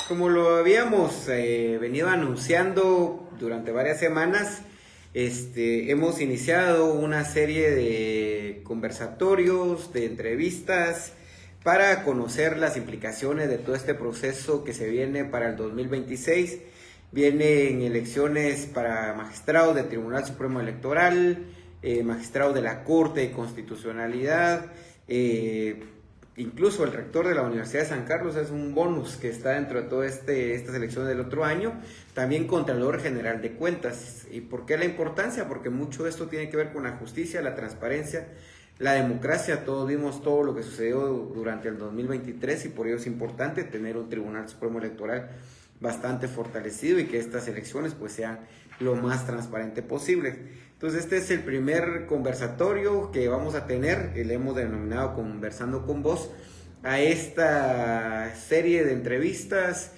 Como lo habíamos venido anunciando durante varias semanas, hemos iniciado una serie de conversatorios, de entrevistas, para conocer las implicaciones de todo este proceso que se viene para el 2026. Vienen elecciones para magistrados del Tribunal Supremo Electoral, magistrados de la Corte de Constitucionalidad, incluso el rector de la Universidad de San Carlos es un bonus que está dentro de todas estas elecciones del otro año. También Contralor General de Cuentas. ¿Y por qué la importancia? Porque mucho de esto tiene que ver con la justicia, la transparencia, la democracia. Todos vimos todo lo que sucedió durante el 2023 y por ello es importante tener un Tribunal Supremo Electoral bastante fortalecido y que estas elecciones pues sean lo más transparente posible. Entonces este es el primer conversatorio que vamos a tener, le hemos denominado Conversando con Vos, a esta serie de entrevistas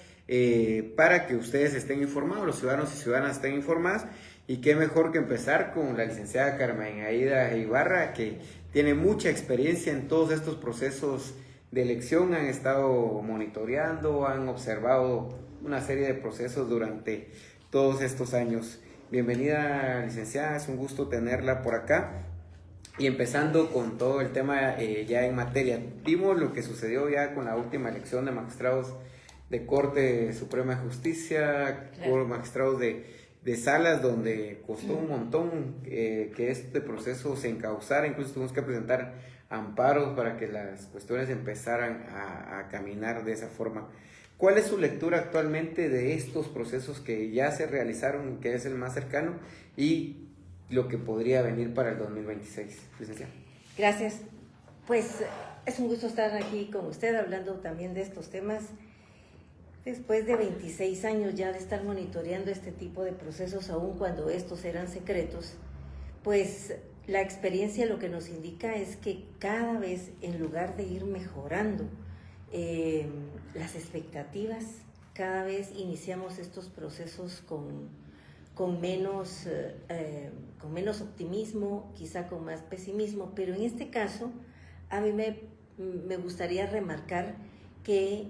para que ustedes estén informados, los ciudadanos y ciudadanas estén informados, y qué mejor que empezar con la licenciada Carmen Aida Ibarra, que tiene mucha experiencia en todos estos procesos de elección, han estado monitoreando, han observado una serie de procesos durante todos estos años. Bienvenida, licenciada, es un gusto tenerla por acá. Y empezando con todo el tema ya en materia, vimos lo que sucedió ya con la última elección de magistrados de Corte Suprema de Justicia, claro, magistrados de salas, donde costó un montón que este proceso se encauzara. Incluso tuvimos que presentar amparos para que las cuestiones empezaran a caminar de esa forma. ¿Cuál es su lectura actualmente de estos procesos que ya se realizaron, que es el más cercano, y lo que podría venir para el 2026, licenciada? Gracias. Pues es un gusto estar aquí con usted hablando también de estos temas. Después de 26 años ya de estar monitoreando este tipo de procesos, aun cuando estos eran secretos, pues la experiencia lo que nos indica es que cada vez, en lugar de ir mejorando las expectativas, cada vez iniciamos estos procesos con menos optimismo, quizá con más pesimismo, pero en este caso a mí me gustaría remarcar que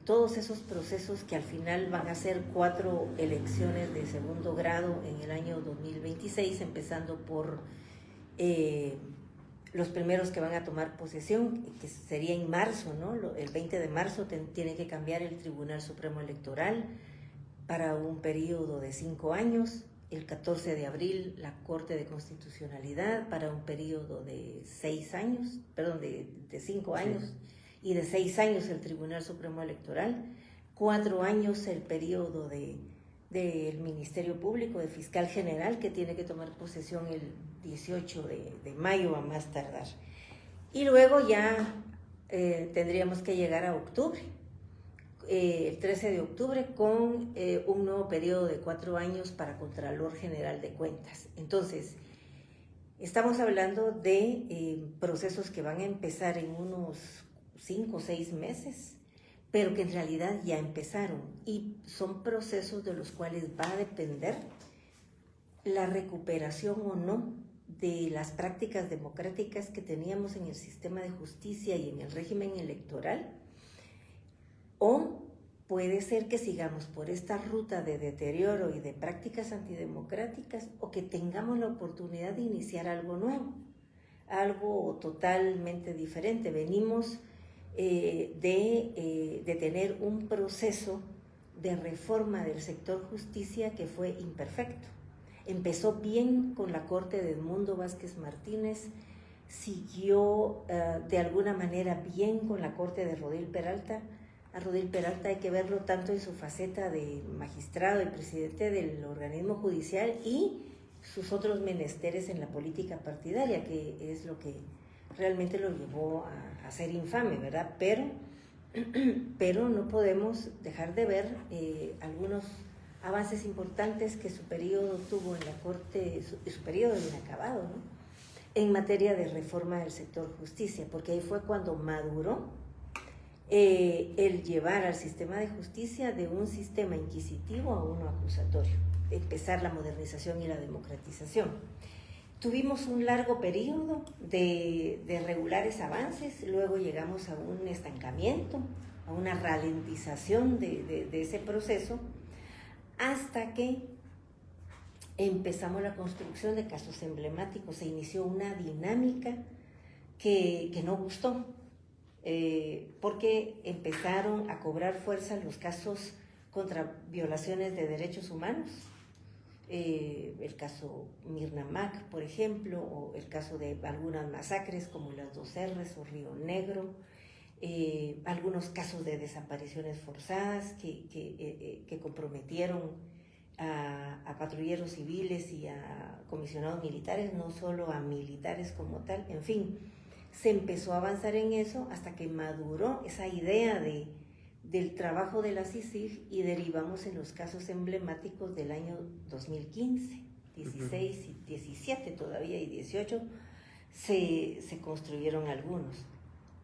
todos esos procesos que al final van a ser 4 elecciones de segundo grado en el año 2026, empezando por los primeros que van a tomar posesión, que sería en marzo, ¿no? El 20 de marzo tiene que cambiar el Tribunal Supremo Electoral para un periodo de 5 años, el 14 de abril la Corte de Constitucionalidad para un periodo de 6 años, perdón, de 5 años, sí, y de 6 años el Tribunal Supremo Electoral, 4 años el periodo del Ministerio Público, de Fiscal General, que tiene que tomar posesión el 18 de mayo a más tardar. Y luego ya tendríamos que llegar a octubre, el 13 de octubre, con un nuevo periodo de 4 años para Contralor General de Cuentas. Entonces, estamos hablando de procesos que van a empezar en unos 5 o 6 meses, pero que en realidad ya empezaron, y son procesos de los cuales va a depender la recuperación o no de las prácticas democráticas que teníamos en el sistema de justicia y en el régimen electoral, o puede ser que sigamos por esta ruta de deterioro y de prácticas antidemocráticas, o que tengamos la oportunidad de iniciar algo nuevo, algo totalmente diferente. Venimos de tener un proceso de reforma del sector justicia que fue imperfecto. Empezó bien con la Corte de Edmundo Vázquez Martínez, siguió de alguna manera bien con la Corte de Rodil Peralta. A Rodil Peralta hay que verlo tanto en su faceta de magistrado y presidente del organismo judicial y sus otros menesteres en la política partidaria, que es lo que realmente lo llevó a ser infame, ¿verdad? Pero no podemos dejar de ver algunos avances importantes que su periodo tuvo en la Corte, su periodo inacabado, ¿no? En materia de reforma del sector justicia, porque ahí fue cuando maduró el llevar al sistema de justicia de un sistema inquisitivo a uno acusatorio, empezar la modernización y la democratización. Tuvimos un largo periodo de regulares avances, luego llegamos a un estancamiento a una ralentización de ese proceso, hasta que empezamos la construcción de casos emblemáticos. Se inició una dinámica que no gustó, porque empezaron a cobrar fuerza los casos contra violaciones de derechos humanos. El caso Mirna Mac, por ejemplo, o el caso de algunas masacres como las 2Rs o Río Negro, algunos casos de desapariciones forzadas que comprometieron a patrulleros civiles y a comisionados militares, no solo a militares como tal. En fin, se empezó a avanzar en eso hasta que maduró esa idea del trabajo de la CICIG y derivamos en los casos emblemáticos del año 2015, 16 y 17 todavía, y 18 se construyeron algunos.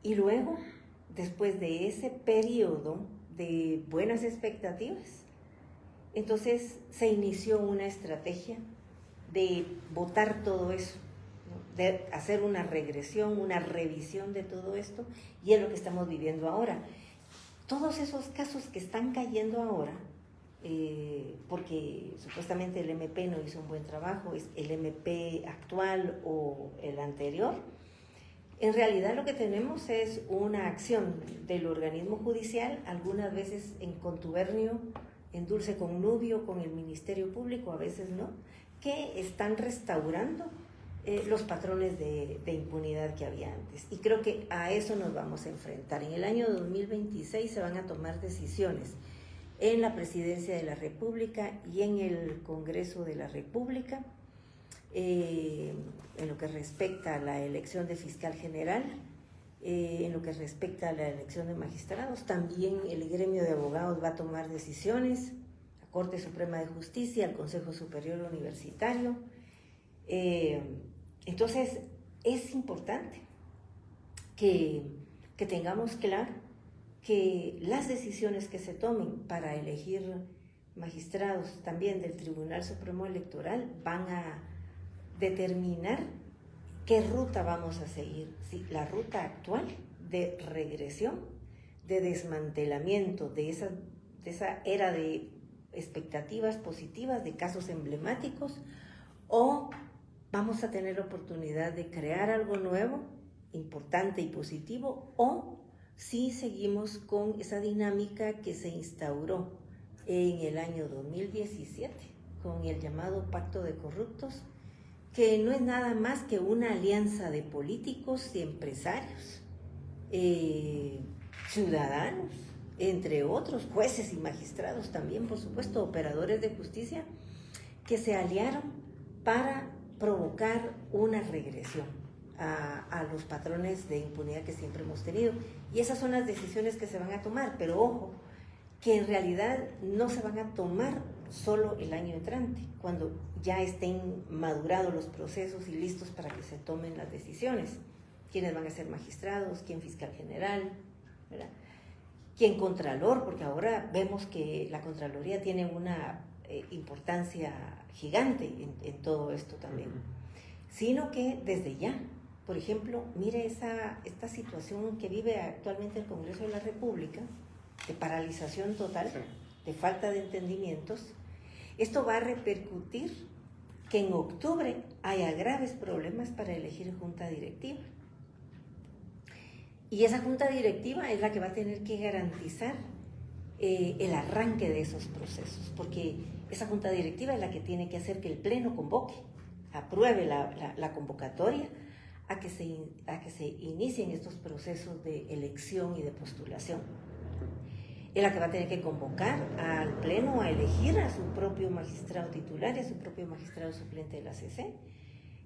Y luego, después de ese periodo de buenas expectativas, entonces se inició una estrategia de botar todo eso, ¿no? De hacer una regresión, una revisión de todo esto, y es lo que estamos viviendo ahora. Todos esos casos que están cayendo ahora, porque supuestamente el MP no hizo un buen trabajo, es el MP actual o el anterior, en realidad lo que tenemos es una acción del organismo judicial, algunas veces en contubernio, en dulce connubio con el Ministerio Público, a veces no, que están restaurando los patrones de impunidad que había antes. Y creo que a eso nos vamos a enfrentar. En el año 2026 se van a tomar decisiones en la Presidencia de la República y en el Congreso de la República, en lo que respecta a la elección de fiscal general, en lo que respecta a la elección de magistrados. También el gremio de abogados va a tomar decisiones, la Corte Suprema de Justicia, el Consejo Superior Universitario. Entonces, es importante que tengamos claro que las decisiones que se tomen para elegir magistrados también del Tribunal Supremo Electoral van a determinar qué ruta vamos a seguir. ¿Sí? La ruta actual de regresión, de desmantelamiento de esa era de expectativas positivas, de casos emblemáticos, o vamos a tener la oportunidad de crear algo nuevo, importante y positivo, o si seguimos con esa dinámica que se instauró en el año 2017 con el llamado Pacto de Corruptos, que no es nada más que una alianza de políticos y empresarios, ciudadanos, entre otros, jueces y magistrados también, por supuesto, operadores de justicia, que se aliaron para provocar una regresión a los patrones de impunidad que siempre hemos tenido. Y esas son las decisiones que se van a tomar, pero ojo, que en realidad no se van a tomar solo el año entrante, cuando ya estén madurados los procesos y listos para que se tomen las decisiones. ¿Quiénes van a ser magistrados? ¿Quién fiscal general? ¿Verdad? ¿Quién contralor? Porque ahora vemos que la Contraloría tiene una importancia gigante en todo esto también. Sino que desde ya, por ejemplo, mire esta situación que vive actualmente el Congreso de la República, de paralización total, de falta de entendimientos. Esto va a repercutir que en octubre haya graves problemas para elegir junta directiva. Y esa junta directiva es la que va a tener que garantizar el arranque de esos procesos, porque esa junta directiva es la que tiene que hacer que el Pleno convoque, apruebe la convocatoria a que se inicien estos procesos de elección y de postulación. Es la que va a tener que convocar al Pleno a elegir a su propio magistrado titular y a su propio magistrado suplente de la CC.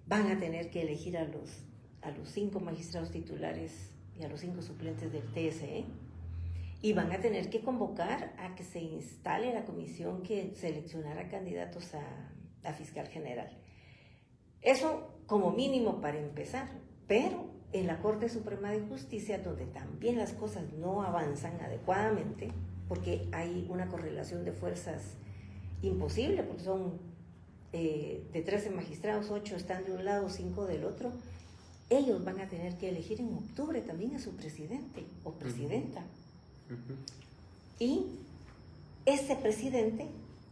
Van a tener que elegir a los 5 magistrados titulares y a los 5 suplentes del TSE. Y van a tener que convocar a que se instale la comisión que seleccionará candidatos a fiscal general. Eso como mínimo para empezar, pero en la Corte Suprema de Justicia, donde también las cosas no avanzan adecuadamente, porque hay una correlación de fuerzas imposible, porque son de 13 magistrados, 8 están de un lado, 5 del otro. Ellos van a tener que elegir en octubre también a su presidente o presidenta. Y ese presidente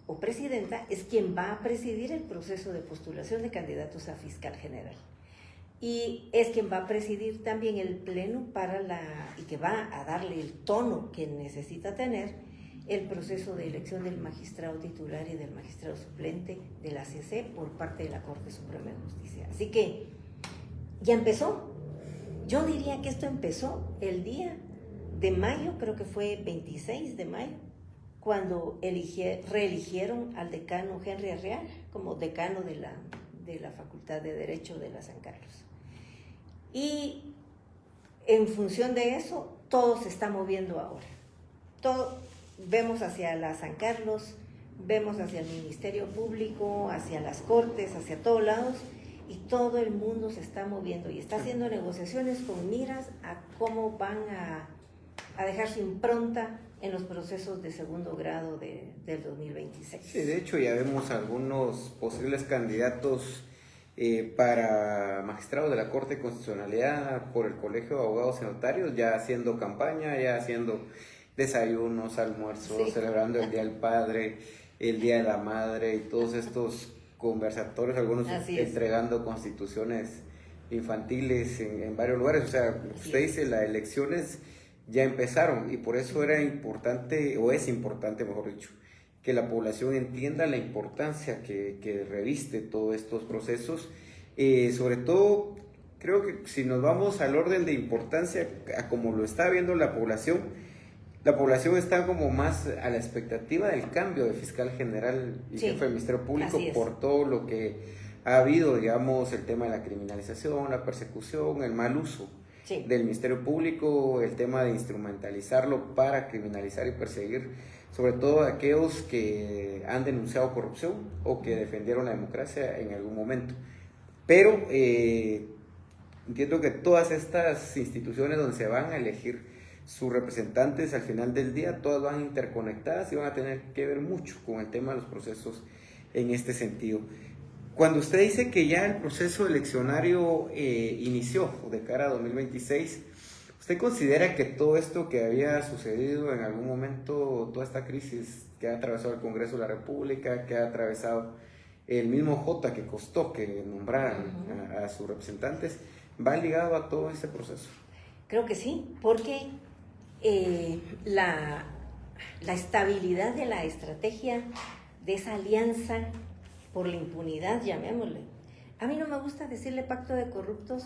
o presidenta es quien va a presidir el proceso de postulación de candidatos a fiscal general. Y es quien va a presidir también el pleno y que va a darle el tono que necesita tener el proceso de elección del magistrado titular y del magistrado suplente de la CC por parte de la Corte Suprema de Justicia. Así que ya empezó. Yo diría que esto empezó el día de mayo, creo que fue 26 de mayo, cuando reeligieron al decano Henry Arreal como decano de la Facultad de Derecho de la San Carlos. Y en función de eso, todo se está moviendo ahora. Vemos hacia la San Carlos, vemos hacia el Ministerio Público, hacia las Cortes, hacia todos lados, y todo el mundo se está moviendo y está haciendo negociaciones con miras a cómo van a dejar su impronta en los procesos de segundo grado del 2026. Sí, de hecho ya vemos algunos posibles candidatos para magistrados de la Corte de Constitucionalidad por el Colegio de Abogados y Notarios, ya haciendo campaña, ya haciendo desayunos, almuerzos, sí, celebrando el Día del Padre, el Día de la Madre y todos estos conversatorios, algunos entregando constituciones infantiles en varios lugares. O sea, usted dice, las elecciones ya empezaron y por eso era importante, o es importante, mejor dicho, que la población entienda la importancia que reviste todos estos procesos. Sobre todo, creo que si nos vamos al orden de importancia, a como lo está viendo la población está como más a la expectativa del cambio de fiscal general y jefe del Ministerio Público por todo lo que ha habido, digamos, el tema de la criminalización, la persecución, el mal uso del Ministerio Público, el tema de instrumentalizarlo para criminalizar y perseguir sobre todo a aquellos que han denunciado corrupción o que defendieron la democracia en algún momento. Pero entiendo que todas estas instituciones donde se van a elegir sus representantes al final del día, todas van interconectadas y van a tener que ver mucho con el tema de los procesos en este sentido. Cuando usted dice que ya el proceso eleccionario inició de cara a 2026, ¿usted considera que todo esto que había sucedido en algún momento, toda esta crisis que ha atravesado el Congreso de la República, que ha atravesado el mismo J que costó que nombraran a sus representantes, va ligado a todo este proceso? Creo que sí, porque la estabilidad de la estrategia de esa alianza por la impunidad, llamémosle. A mí no me gusta decirle pacto de corruptos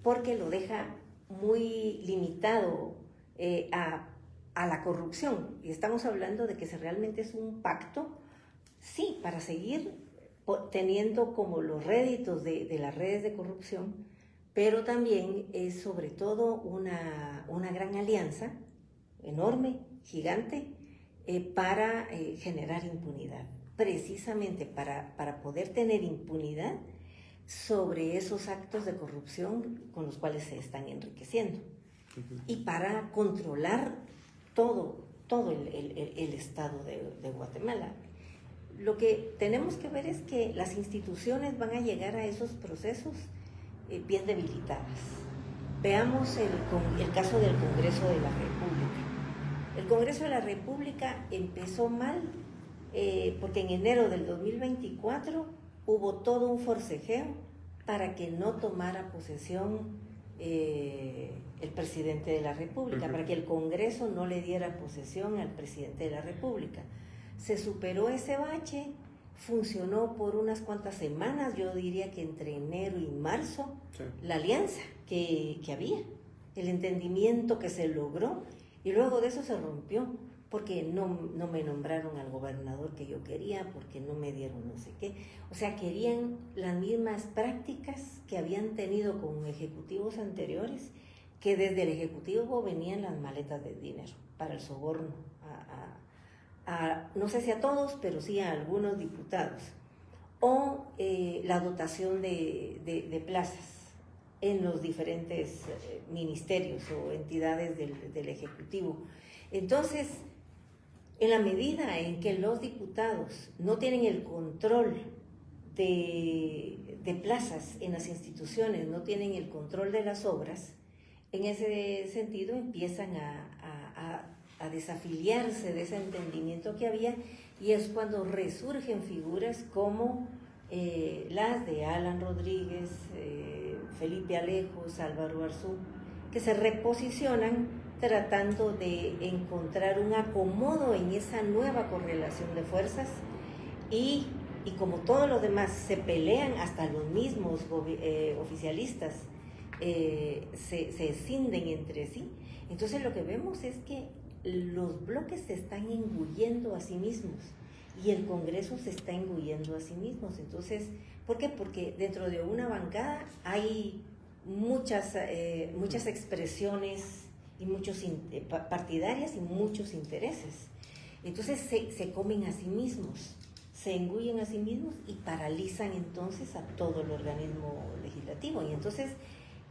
porque lo deja muy limitado a la corrupción. Y estamos hablando de que realmente es un pacto, sí, para seguir teniendo como los réditos de las redes de corrupción, pero también es sobre todo una gran alianza, enorme, gigante, para generar impunidad. Precisamente para poder tener impunidad sobre esos actos de corrupción con los cuales se están enriqueciendo y para controlar todo el estado de Guatemala. Lo que tenemos que ver es que las instituciones van a llegar a esos procesos bien debilitadas. Veamos el caso del Congreso de la República. El Congreso de la República empezó mal porque en enero del 2024 hubo todo un forcejeo para que no tomara posesión el presidente de la República, para que el Congreso no le diera posesión al presidente de la República. Se superó ese bache, funcionó por unas cuantas semanas, yo diría que entre enero y marzo, la alianza que había, el entendimiento que se logró, y luego de eso se rompió, porque no me nombraron al gobernador que yo quería, porque no me dieron no sé qué. O sea, querían las mismas prácticas que habían tenido con ejecutivos anteriores, que desde el ejecutivo venían las maletas de dinero para el soborno, no sé si a todos, pero sí a algunos diputados, o la dotación de plazas en los diferentes ministerios o entidades del Ejecutivo. Entonces, en la medida en que los diputados no tienen el control de plazas en las instituciones, no tienen el control de las obras, en ese sentido empiezan a a desafiliarse de ese entendimiento que había, y es cuando resurgen figuras como las de Alan Rodríguez, Felipe Alejos, Álvaro Arzú, que se reposicionan tratando de encontrar un acomodo en esa nueva correlación de fuerzas, y como todos los demás se pelean, hasta los mismos oficialistas se escinden entre sí. Entonces lo que vemos es que los bloques se están engullendo a sí mismos y el Congreso se está engullendo a sí mismos. Entonces, ¿por qué? Porque dentro de una bancada hay muchas expresiones y partidarias y muchos intereses. Entonces se comen a sí mismos, se engullen a sí mismos y paralizan entonces a todo el organismo legislativo. Y entonces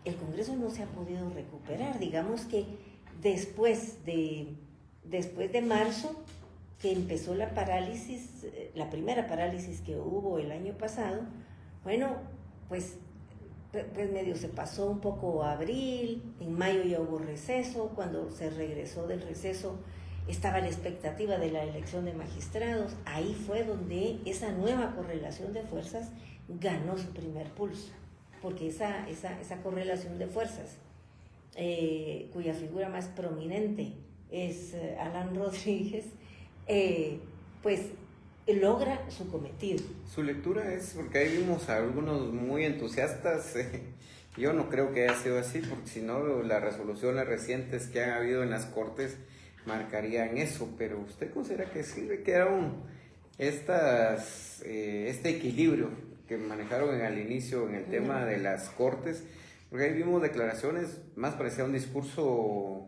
el Congreso no se ha podido recuperar. Digamos que después de marzo, que empezó la parálisis, la primera parálisis que hubo el año pasado, bueno, pues medio se pasó un poco abril, en mayo ya hubo receso. Cuando se regresó del receso estaba la expectativa de la elección de magistrados. Ahí fue donde esa nueva correlación de fuerzas ganó su primer pulso, porque esa correlación de fuerzas, cuya figura más prominente es Alan Rodríguez, pues logra su cometido. Su lectura es, porque ahí vimos a algunos muy entusiastas, yo no creo que haya sido así, porque si no las resoluciones recientes que han habido en las Cortes marcarían eso, pero ¿usted considera que sirve que este equilibrio que manejaron al inicio en el tema de las Cortes? Porque ahí vimos declaraciones más parecidas a un discurso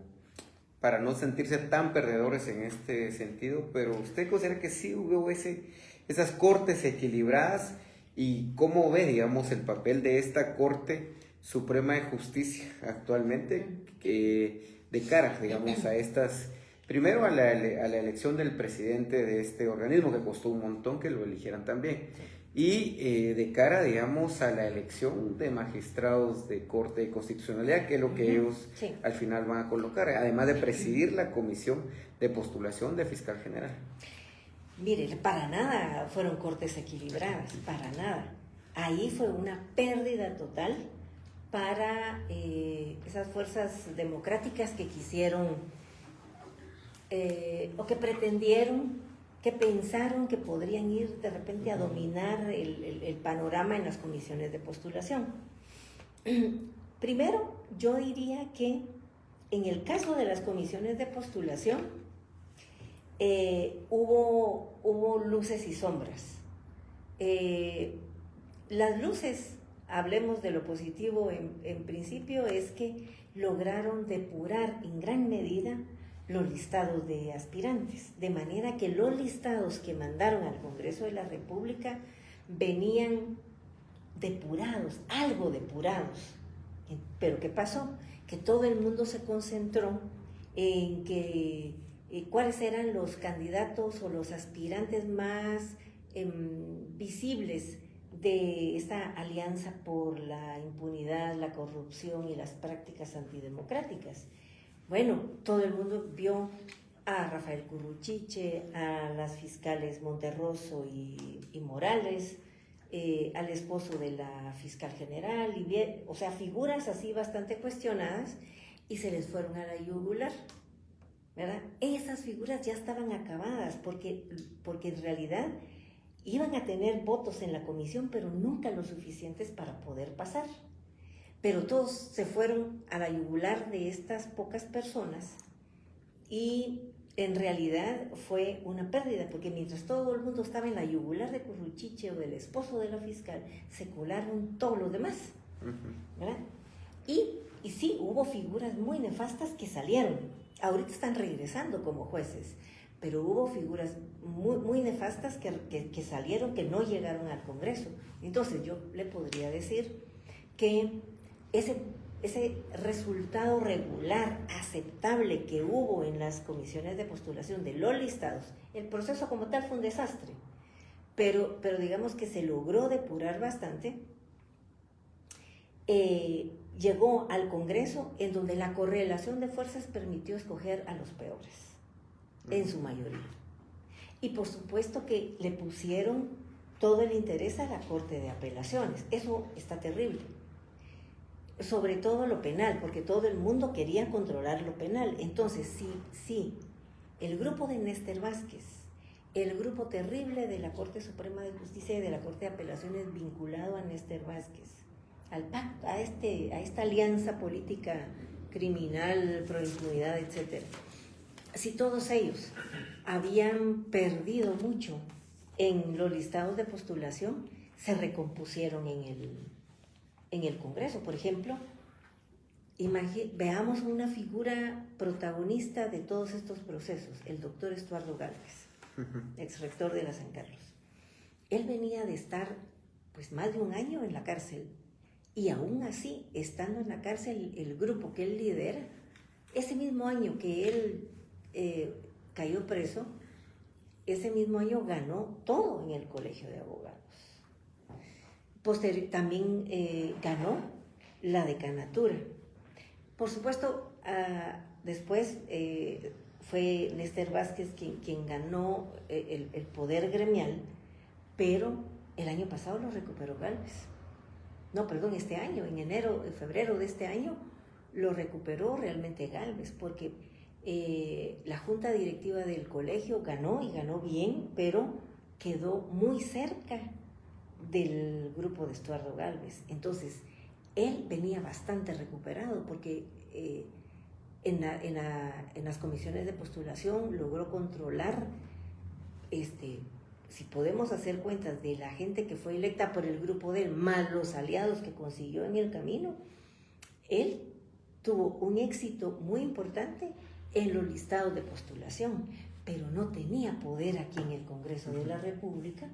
para no sentirse tan perdedores en este sentido, pero ¿usted considera que sí hubo esas Cortes equilibradas? ¿Y cómo ve, digamos, el papel de esta Corte Suprema de Justicia actualmente, de cara, digamos, a estas, primero a la elección del presidente de este organismo, que costó un montón que lo eligieran también, y de cara, digamos, a la elección de magistrados de Corte de Constitucionalidad, que es lo que ellos al final van a colocar, además de presidir la comisión de postulación de fiscal general? Mire, para nada fueron cortes equilibradas, para nada. Ahí fue una pérdida total para esas fuerzas democráticas que quisieron o que pretendieron, que pensaron que podrían ir de repente a dominar el panorama en las comisiones de postulación. Primero, yo diría que en el caso de las comisiones de postulación hubo luces y sombras. Las luces, hablemos de lo positivo en principio, es que lograron depurar en gran medida los listados de aspirantes, de manera que los listados que mandaron al Congreso de la República venían depurados, algo depurados. Pero ¿qué pasó? Que todo el mundo se concentró en que cuáles eran los candidatos o los aspirantes más visibles de esta alianza por la impunidad, la corrupción y las prácticas antidemocráticas. Bueno, todo el mundo vio a Rafael Curruchiche, a las fiscales Monterroso y Morales, al esposo de la fiscal general, o sea, figuras así bastante cuestionadas, y se les fueron a la yugular, ¿verdad? Esas figuras ya estaban acabadas, porque en realidad iban a tener votos en la comisión, pero nunca lo suficientes para poder pasar. Pero todos se fueron a la yugular de estas pocas personas, y en realidad fue una pérdida, porque mientras todo el mundo estaba en la yugular de Curruchiche o del esposo de la fiscal, se colaron todos los demás, ¿verdad? Y sí, hubo figuras muy nefastas que salieron. Ahorita están regresando como jueces, pero hubo figuras muy, muy nefastas que salieron, que no llegaron al Congreso. Entonces yo le podría decir que ese resultado regular, aceptable que hubo en las comisiones de postulación de los listados, el proceso como tal fue un desastre, pero digamos que se logró depurar bastante. Llegó al Congreso, en donde la correlación de fuerzas permitió escoger a los peores, en su mayoría. Y por supuesto que le pusieron todo el interés a la Corte de Apelaciones. Eso está terrible. Sobre todo lo penal, porque todo el mundo quería controlar lo penal. Entonces, sí, el grupo de Néstor Vázquez, el grupo terrible de la Corte Suprema de Justicia y de la Corte de Apelaciones vinculado a Néstor Vázquez, al pacto, a esta alianza política criminal, pro impunidad, etc. Si todos ellos habían perdido mucho en los listados de postulación, se recompusieron en el Congreso. Por ejemplo, veamos una figura protagonista de todos estos procesos, el doctor Estuardo Gálvez, ex rector de la San Carlos. Él venía de estar pues más de un año en la cárcel, y aún así, estando en la cárcel, el grupo que él lidera, ese mismo año que él cayó preso, ese mismo año ganó todo en el Colegio de Abogados. También ganó la decanatura. Por supuesto, después fue Néstor Vázquez quien ganó el poder gremial, pero el año pasado lo recuperó Gálvez. No, perdón, este año, en febrero de este año, lo recuperó realmente Gálvez, porque la junta directiva del colegio ganó y ganó bien, pero quedó muy cerca del grupo de Estuardo Gálvez. Entonces, él venía bastante recuperado porque en las comisiones de postulación logró controlar, si podemos hacer cuentas de la gente que fue electa por el grupo de él, más los aliados que consiguió en el camino, él tuvo un éxito muy importante en los listados de postulación, pero no tenía poder aquí en el Congreso de la República.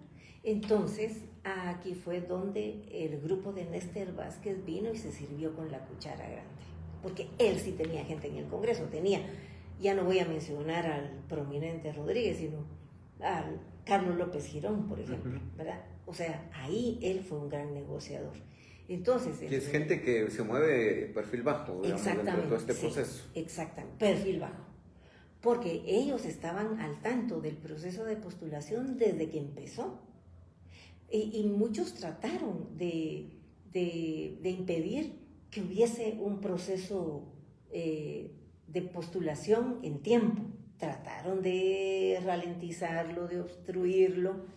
Entonces, aquí fue donde el grupo de Néstor Vázquez vino y se sirvió con la cuchara grande, porque él sí tenía gente en el Congreso, ya no voy a mencionar al prominente Rodríguez, sino al Carlos López Girón, por ejemplo, ¿verdad? O sea, ahí él fue un gran negociador. Entonces, y es gente que se mueve perfil bajo, digamos, dentro de todo este proceso. Exactamente, perfil bajo. Porque ellos estaban al tanto del proceso de postulación desde que empezó. Y muchos trataron de impedir que hubiese un proceso de postulación en tiempo. Trataron de ralentizarlo, de obstruirlo.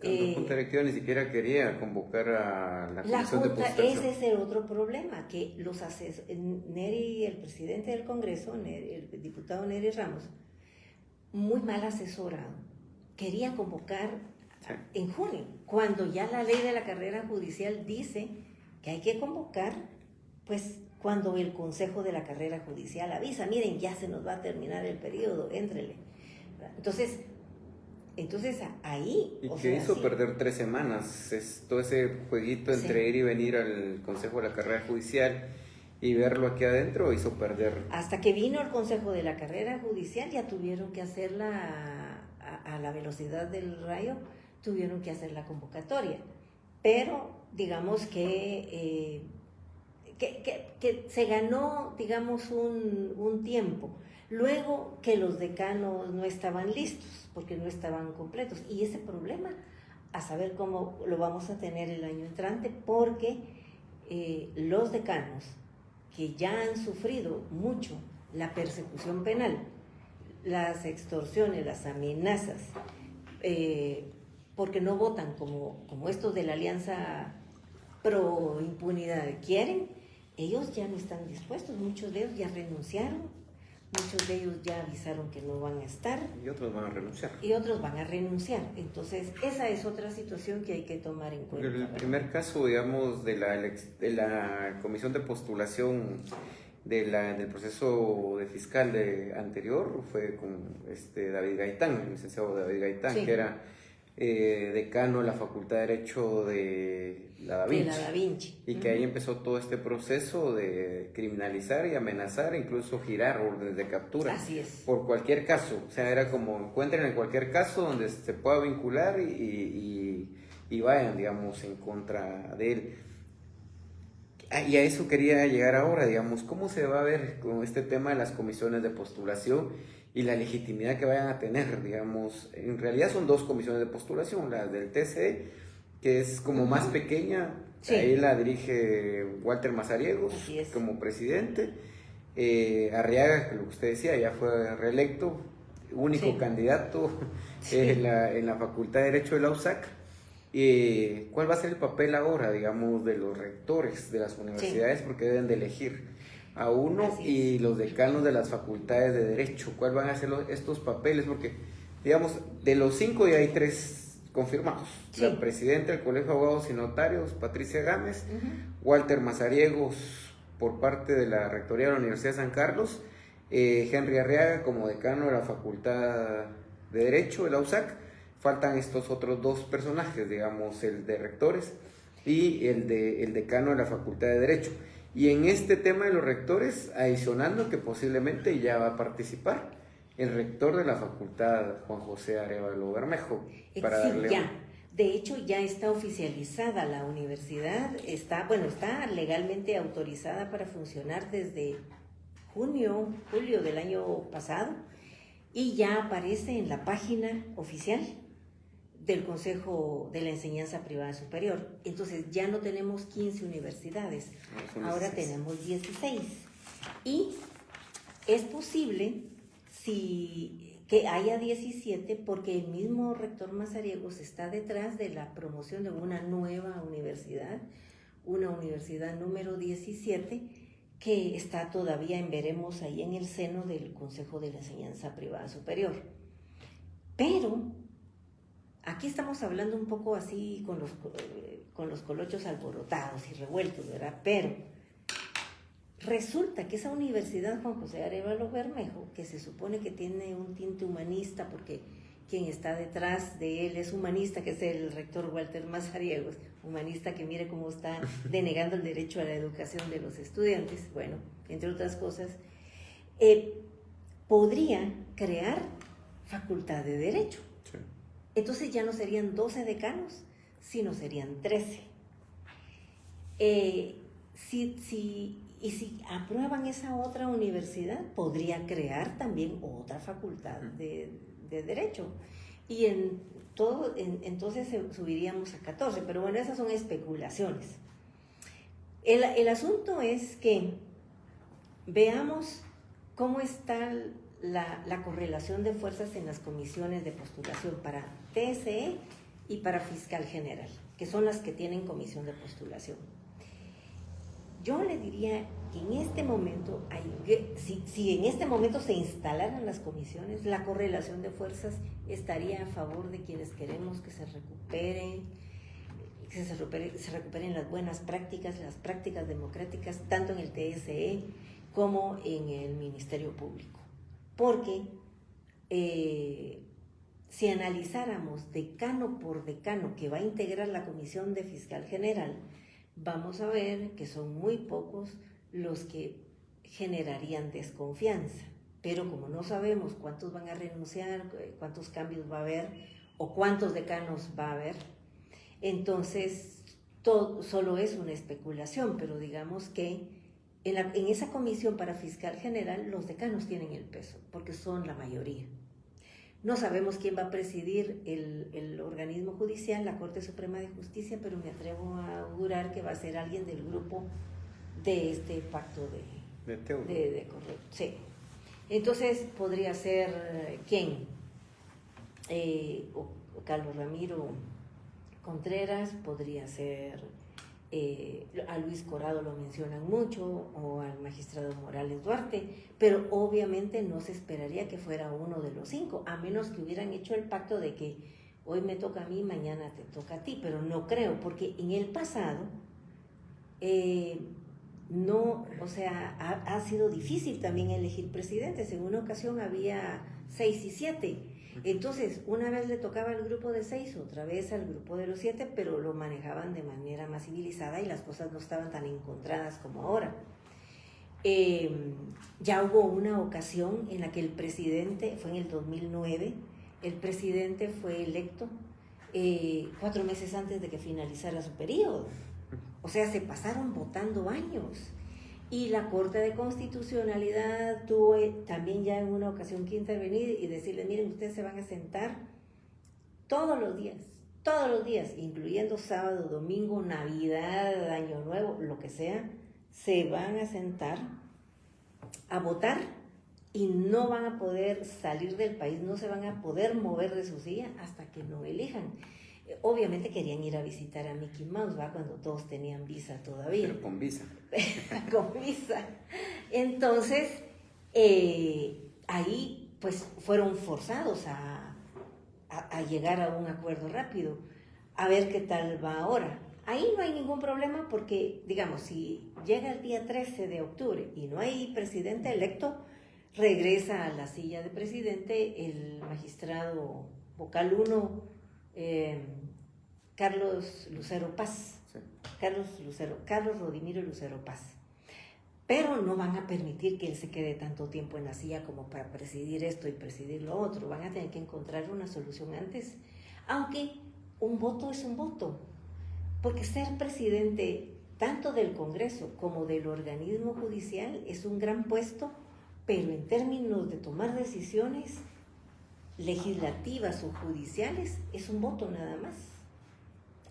La Junta Directiva ni siquiera quería convocar a la Comisión de Postulación. Ese es el otro problema, que Neri, el presidente del Congreso, el diputado Neri Ramos, muy mal asesorado, quería convocar en junio, cuando ya la ley de la carrera judicial dice que hay que convocar, pues cuando el Consejo de la Carrera Judicial avisa, miren, ya se nos va a terminar el periodo, éntrele. Entonces ahí... Y que hizo perder 3 semanas, todo ese jueguito entre ir y venir al Consejo de la Carrera Judicial y verlo aquí adentro hizo perder. Hasta que vino el Consejo de la Carrera Judicial ya tuvieron que hacerla a la velocidad del rayo, tuvieron que hacer la convocatoria. Pero digamos que se ganó, digamos, un tiempo. Luego que los decanos no estaban listos, porque no estaban completos. Y ese problema, a saber cómo lo vamos a tener el año entrante, porque los decanos que ya han sufrido mucho la persecución penal, las extorsiones, las amenazas, porque no votan como estos de la Alianza Pro Impunidad quieren, ellos ya no están dispuestos, muchos de ellos ya renunciaron, muchos de ellos ya avisaron que no van a estar. Y otros van a renunciar. Entonces, esa es otra situación que hay que tomar en cuenta. El primer caso, digamos, de la comisión de postulación del proceso de fiscal anterior fue con David Gaitán, el licenciado David Gaitán, que era decano de la Facultad de Derecho de la Da Vinci. Y que ahí empezó todo este proceso de criminalizar y amenazar, incluso girar órdenes de captura. Así es. Por cualquier caso. O sea, era como encuentren en cualquier caso donde se pueda vincular y vayan, digamos, en contra de él. Y a eso quería llegar ahora, digamos, ¿cómo se va a ver con este tema de las comisiones de postulación y la legitimidad que vayan a tener? Digamos, en realidad son dos comisiones de postulación, la del TCE, que es como más pequeña, Sí. ahí la dirige Walter Mazariegos como presidente, Arriaga, que lo que usted decía, ya fue reelecto, único candidato en la Facultad de Derecho de la USAC. ¿Cuál va a ser el papel ahora, digamos, de los rectores de las universidades? Porque deben de elegir a uno y los decanos de las facultades de Derecho. ¿Cuál van a ser estos papeles? Porque, digamos, de los 5 ya hay 3 confirmados. La presidenta del Colegio de Abogados y Notarios, Patricia Gámez, Walter Mazariegos por parte de la Rectoría de la Universidad de San Carlos, Henry Arriaga como decano de la Facultad de Derecho de la USAC. Faltan estos otros 2 personajes, digamos, el de rectores y el decano de la Facultad de Derecho. Y en este tema de los rectores, adicionando que posiblemente ya va a participar el rector de la Facultad, Juan José Arévalo Bermejo, para darle... De hecho, ya está oficializada la universidad, está legalmente autorizada para funcionar desde julio del año pasado, y ya aparece en la página oficial del Consejo de la Enseñanza Privada Superior. Entonces ya no tenemos 15 universidades, ahora tenemos 16. Y es posible que haya 17 porque el mismo rector Mazariegos está detrás de la promoción de una nueva universidad, una universidad número 17, que está todavía en veremos ahí en el seno del Consejo de la Enseñanza Privada Superior. Pero aquí estamos hablando un poco así con los colochos alborotados y revueltos, ¿verdad? Pero resulta que esa universidad Juan José Arévalo Bermejo, que se supone que tiene un tinte humanista, porque quien está detrás de él es humanista, que es el rector Walter Mazariegos, humanista que mire cómo está denegando el derecho a la educación de los estudiantes, bueno, entre otras cosas, podría crear facultad de Derecho. Sí. Entonces ya no serían 12 decanos, sino serían 13. Si aprueban esa otra universidad, podría crear también otra facultad de Derecho. Y entonces subiríamos a 14. Pero bueno, esas son especulaciones. El asunto es que veamos cómo está la correlación de fuerzas en las comisiones de postulación para TSE y para Fiscal General, que son las que tienen comisión de postulación. Yo le diría que en este momento, si en este momento se instalaran las comisiones, la correlación de fuerzas estaría a favor de quienes queremos que se recuperen las buenas prácticas, las prácticas democráticas, tanto en el TSE como en el Ministerio Público. Porque si analizáramos decano por decano que va a integrar la Comisión de Fiscal General, vamos a ver que son muy pocos los que generarían desconfianza. Pero como no sabemos cuántos van a renunciar, cuántos cambios va a haber o cuántos decanos va a haber, entonces todo solo es una especulación, pero digamos que en esa comisión para Fiscal General los decanos tienen el peso, porque son la mayoría. No sabemos quién va a presidir el organismo judicial, la Corte Suprema de Justicia, pero me atrevo a augurar que va a ser alguien del grupo de este pacto de corrupción. Sí. Entonces podría ser ¿quién? O Carlos Ramiro Contreras, podría ser a Luis Corrado, lo mencionan mucho, o al magistrado Morales Duarte, pero obviamente no se esperaría que fuera uno de los 5, a menos que hubieran hecho el pacto de que hoy me toca a mí, mañana te toca a ti, pero no creo, porque en el pasado ha sido difícil también elegir presidentes. En una ocasión había 6 y 7. Entonces, una vez le tocaba al grupo de 6, otra vez al grupo de los 7, pero lo manejaban de manera más civilizada y las cosas no estaban tan encontradas como ahora. Ya hubo una ocasión en la que el presidente, fue en el 2009, el presidente fue electo 4 meses antes de que finalizara su periodo. O sea, se pasaron votando años. Y la Corte de Constitucionalidad tuvo también ya en una ocasión que intervenir y decirle, miren, ustedes se van a sentar todos los días, incluyendo sábado, domingo, Navidad, Año Nuevo, lo que sea, se van a sentar a votar y no van a poder salir del país, no se van a poder mover de su silla hasta que no elijan. Obviamente querían ir a visitar a Mickey Mouse, ¿va? Cuando todos tenían visa todavía. Pero con visa. Con visa. Entonces, ahí pues fueron forzados a llegar a un acuerdo rápido, a ver qué tal va ahora. Ahí no hay ningún problema porque, digamos, si llega el día 13 de octubre y no hay presidente electo, regresa a la silla de presidente el magistrado vocal 1, Carlos Lucero Paz. Sí. Carlos Rodimiro Lucero Paz. Pero no van a permitir que él se quede tanto tiempo en la silla como para presidir esto y presidir lo otro. Van a tener que encontrar una solución antes. Aunque un voto es un voto. Porque ser presidente tanto del Congreso como del organismo judicial es un gran puesto, pero en términos de tomar decisiones legislativas o judiciales es un voto nada más.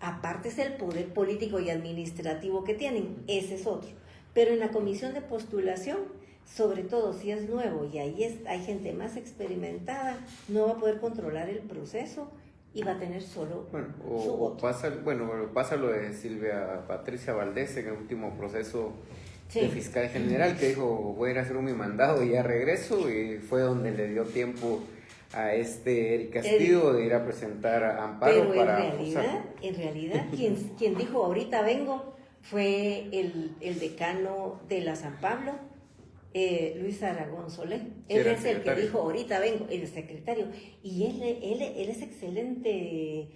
Aparte es el poder político y administrativo que tienen, ese es otro. Pero en la comisión de postulación, sobre todo si es nuevo y ahí hay gente más experimentada, no va a poder controlar el proceso y va a tener solo su voto. Pasa lo de Silvia Patricia Valdés en el último proceso Sí. de fiscal general, que dijo, voy a ir a hacer mi mandado y ya regreso, y fue donde le dio tiempo a Eric Castillo de ir a presentar a amparo. Pero para en realidad quien dijo ahorita vengo fue el decano de la San Pablo, Luis Aragón Solé. Él es el que dijo ahorita vengo, el secretario, y él es excelente,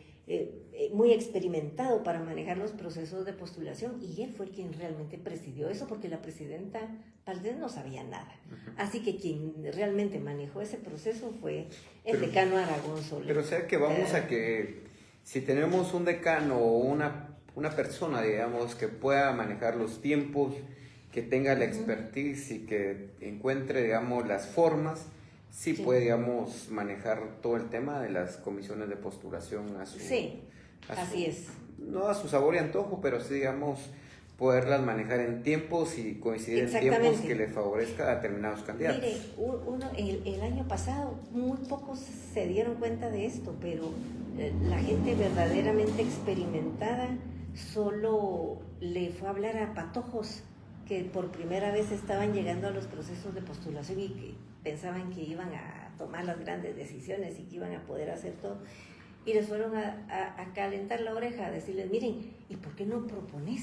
muy experimentado para manejar los procesos de postulación, y él fue quien realmente presidió eso, porque la presidenta Valdés no sabía nada. Uh-huh. Así que quien realmente manejó ese proceso fue el decano Aragón Solé. Pero o sea que vamos a que si tenemos un decano o una persona, digamos, que pueda manejar los tiempos, que tenga la expertise y que encuentre, digamos, las formas, sí puede, digamos, manejar todo el tema de las comisiones de postulación a su... Sí, así es. No a su sabor y antojo, pero sí, digamos, poderlas manejar en tiempos y coincidir en tiempos que le favorezca a determinados candidatos. Mire, el año pasado muy pocos se dieron cuenta de esto, pero la gente verdaderamente experimentada solo le fue a hablar a patojos que por primera vez estaban llegando a los procesos de postulación y que pensaban que iban a tomar las grandes decisiones y que iban a poder hacer todo, y les fueron a calentar la oreja, a decirles, miren, ¿y por qué no propones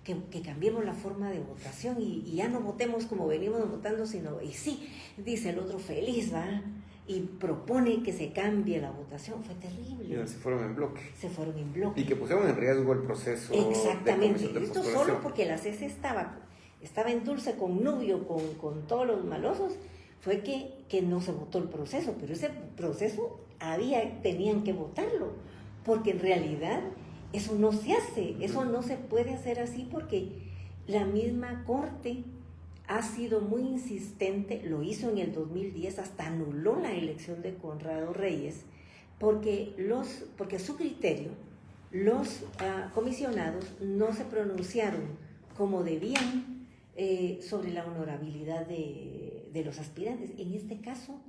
que cambiemos la forma de votación y ya no votemos como venimos votando, sino, y sí, dice el otro feliz, ¿va? Y propone que se cambie la votación? Fue terrible. Y se fueron en bloque. Se fueron en bloque. Y que pusieron en riesgo el proceso. Exactamente. Esto solo porque la CC estaba en dulce con Nubio, con todos los malosos, fue que no se votó el proceso, pero ese proceso tenían que votarlo, porque en realidad eso no se hace, eso no se puede hacer así, porque la misma Corte ha sido muy insistente, lo hizo en el 2010, hasta anuló la elección de Conrado Reyes, porque a su criterio los comisionados no se pronunciaron como debían sobre la honorabilidad de los aspirantes. En este caso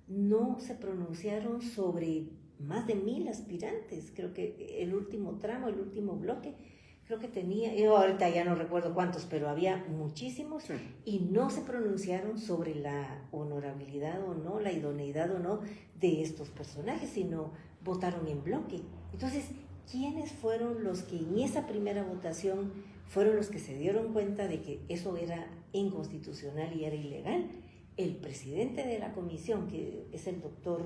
no se pronunciaron sobre más de 1,000 aspirantes. Creo que el último tramo, el último bloque, creo que tenía, yo ahorita ya no recuerdo cuántos, pero había muchísimos, sí. Y no se pronunciaron sobre la honorabilidad o no, la idoneidad o no de estos personajes, sino votaron en bloque. Entonces, ¿quiénes fueron los que en esa primera votación fueron los que se dieron cuenta de que eso era inconstitucional y era ilegal? El presidente de la comisión, que es el doctor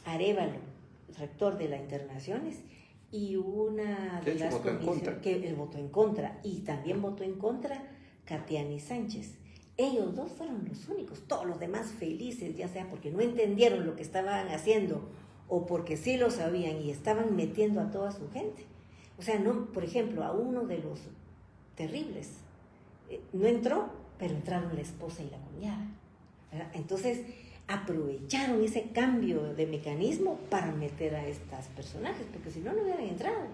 Arévalo, rector de la Internaciones, y una de las comisiones que él votó en contra, y también votó en contra Catiani Sánchez. Ellos dos fueron los únicos, todos los demás felices, ya sea porque no entendieron lo que estaban haciendo o porque sí lo sabían y estaban metiendo a toda su gente. O sea, no, por ejemplo, a uno de los terribles. No entró, pero entraron la esposa y la cuñada, ¿verdad? Entonces aprovecharon ese cambio de mecanismo para meter a estos personajes, porque si no, no hubieran entrado,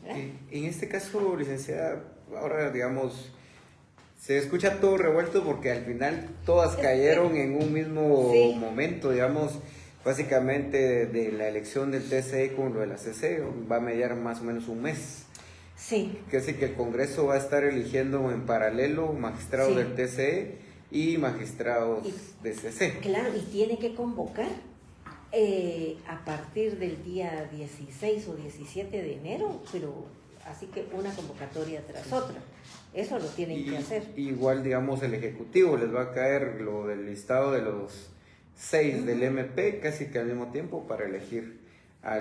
¿verdad? En este caso, licenciada, ahora digamos, se escucha todo revuelto porque al final todas cayeron en un mismo momento, digamos, básicamente de la elección del TCE con lo de la CC, va a mediar más o menos un mes. Sí. Que es que el Congreso va a estar eligiendo en paralelo magistrados del TCE y magistrados de CC. Claro, y tiene que convocar a partir del día 16 o 17 de enero, pero así que una convocatoria tras otra. Eso lo tienen que hacer. Igual, digamos, el Ejecutivo les va a caer lo del listado de los 6 del MP casi que al mismo tiempo para elegir a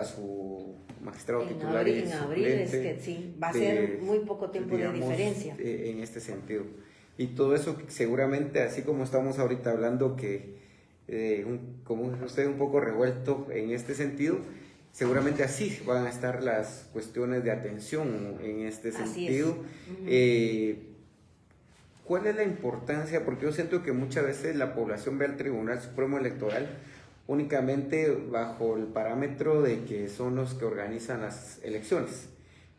su magistrado titular y en abril es que sí, va a ser muy poco tiempo, digamos, de diferencia. En este sentido. Y todo eso seguramente, así como estamos ahorita hablando que, como usted, un poco revuelto en este sentido, seguramente así van a estar las cuestiones de atención en este sentido. ¿Cuál es la importancia? Porque yo siento que muchas veces la población ve al Tribunal Supremo Electoral únicamente bajo el parámetro de que son los que organizan las elecciones,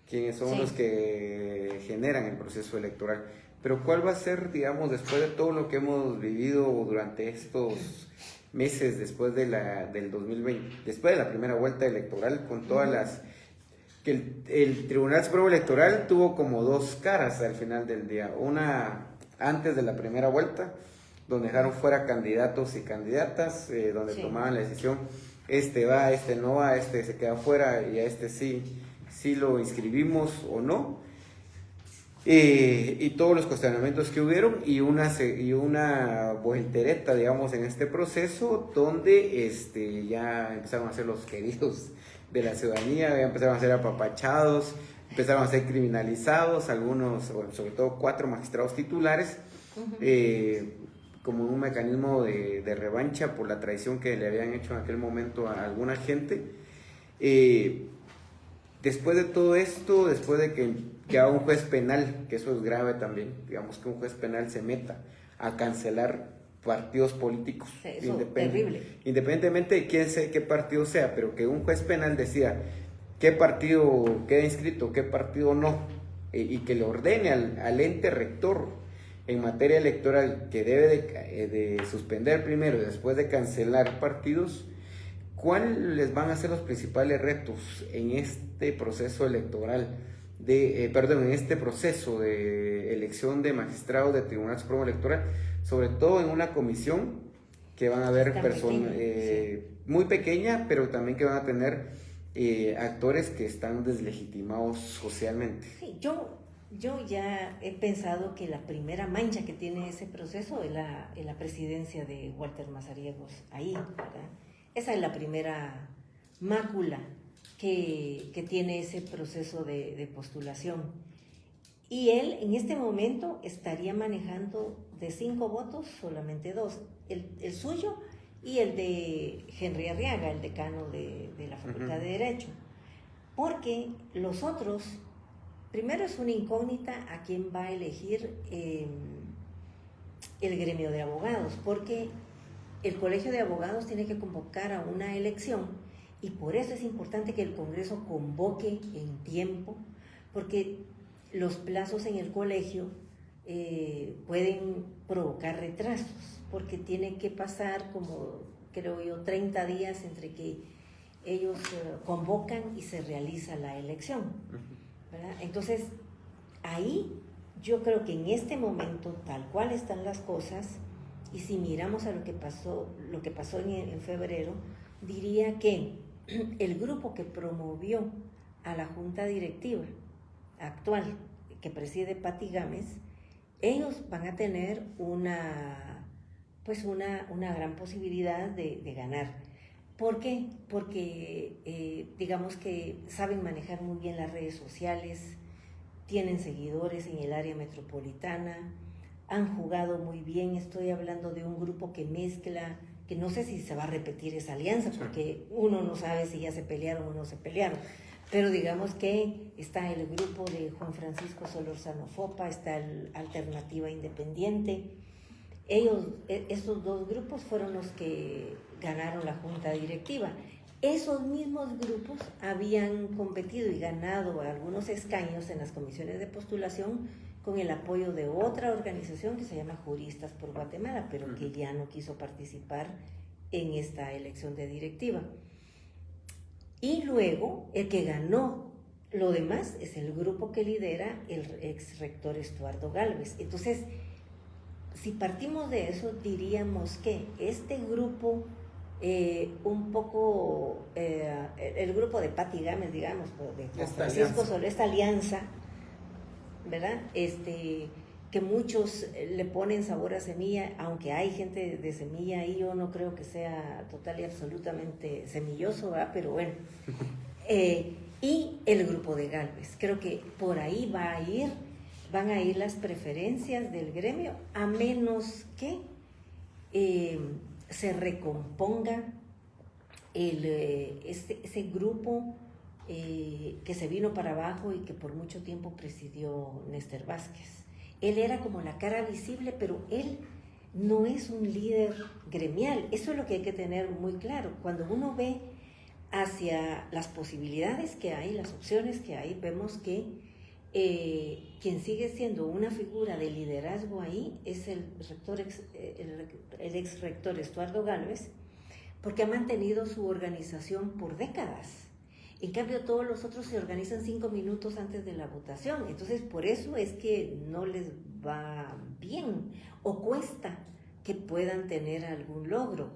quienes son los que generan el proceso electoral. Pero ¿cuál va a ser, digamos, después de todo lo que hemos vivido durante estos meses después de del 2020, después de la primera vuelta electoral, con todas las... que el Tribunal Supremo Electoral tuvo como dos caras al final del día, una antes de la primera vuelta, donde dejaron fuera candidatos y candidatas, donde tomaban la decisión, este va, este no va, este se queda fuera y a este sí lo inscribimos o no, y todos los cuestionamientos que hubieron y una voltereta, digamos, en este proceso, donde ya empezaron a ser los queridos de la ciudadanía, ya empezaron a ser apapachados, empezaron a ser criminalizados, algunos, sobre todo 4 magistrados titulares, como un mecanismo de revancha por la traición que le habían hecho en aquel momento a alguna gente. Después de todo esto, después de que ya un juez penal, que eso es grave también, digamos que un juez penal se meta a cancelar partidos políticos, eso terrible, independientemente de qué partido sea, pero que un juez penal decida qué partido queda inscrito, qué partido no, y que le ordene al ente rector en materia electoral que debe de suspender primero y después de cancelar partidos. ¿Cuáles van a ser los principales retos en este proceso electoral, en este proceso de elección de magistrados del Tribunal Supremo Electoral, sobre todo en una comisión que van a haber personas muy pequeña, pero también que van a tener actores que están deslegitimados socialmente? Sí, yo ya he pensado que la primera mancha que tiene ese proceso es la presidencia de Walter Mazariegos ahí, ¿verdad? Esa es la primera mácula que tiene ese proceso de postulación. Y él en este momento estaría manejando de 5 votos, solamente 2, el suyo y el de Henry Arriaga, el decano de la Facultad de Derecho. Porque los otros, primero es una incógnita a quién va a elegir el gremio de abogados, porque el Colegio de Abogados tiene que convocar a una elección y por eso es importante que el Congreso convoque en tiempo, porque los plazos en el colegio pueden provocar retrasos, porque tiene que pasar como, creo yo, 30 días entre que ellos convocan y se realiza la elección, ¿verdad? Entonces, ahí yo creo que en este momento, tal cual están las cosas, y si miramos a lo que pasó en febrero, diría que el grupo que promovió a la junta directiva actual, que preside Patti Gámez, ellos van a tener una gran posibilidad de ganar. ¿Por qué? Porque digamos que saben manejar muy bien las redes sociales, tienen seguidores en el área metropolitana, han jugado muy bien. Estoy hablando de un grupo que mezcla, que no sé si se va a repetir esa alianza, porque uno no sabe si ya se pelearon o no se pelearon, Pero digamos que está el grupo de Juan Francisco Solórzano Fopa, está el Alternativa Independiente. Esos dos grupos fueron los que ganaron la junta directiva. Esos mismos grupos habían competido y ganado algunos escaños en las comisiones de postulación con el apoyo de otra organización que se llama Juristas por Guatemala, pero que ya no quiso participar en esta elección de directiva. Y luego, el que ganó lo demás es el grupo que lidera el ex rector Estuardo Gálvez. Entonces, si partimos de eso, diríamos que este grupo, un poco, el grupo de Pati Gámez, digamos, de Juan Francisco Solé, esta alianza, ¿verdad? Que muchos le ponen sabor a semilla, aunque hay gente de semilla ahí, yo no creo que sea total y absolutamente semilloso, ¿verdad? Pero bueno. Y el grupo de Gálvez, creo que por ahí van a ir las preferencias del gremio, a menos que se recomponga ese grupo que se vino para abajo y que por mucho tiempo presidió Néstor Vázquez. Él era como la cara visible, pero él no es un líder gremial. Eso es lo que hay que tener muy claro. Cuando uno ve hacia las posibilidades que hay, las opciones que hay, vemos que quien sigue siendo una figura de liderazgo ahí es el ex rector Estuardo Gálvez, porque ha mantenido su organización por décadas. En cambio, todos los otros se organizan 5 minutos antes de la votación. Entonces, por eso es que no les va bien o cuesta que puedan tener algún logro.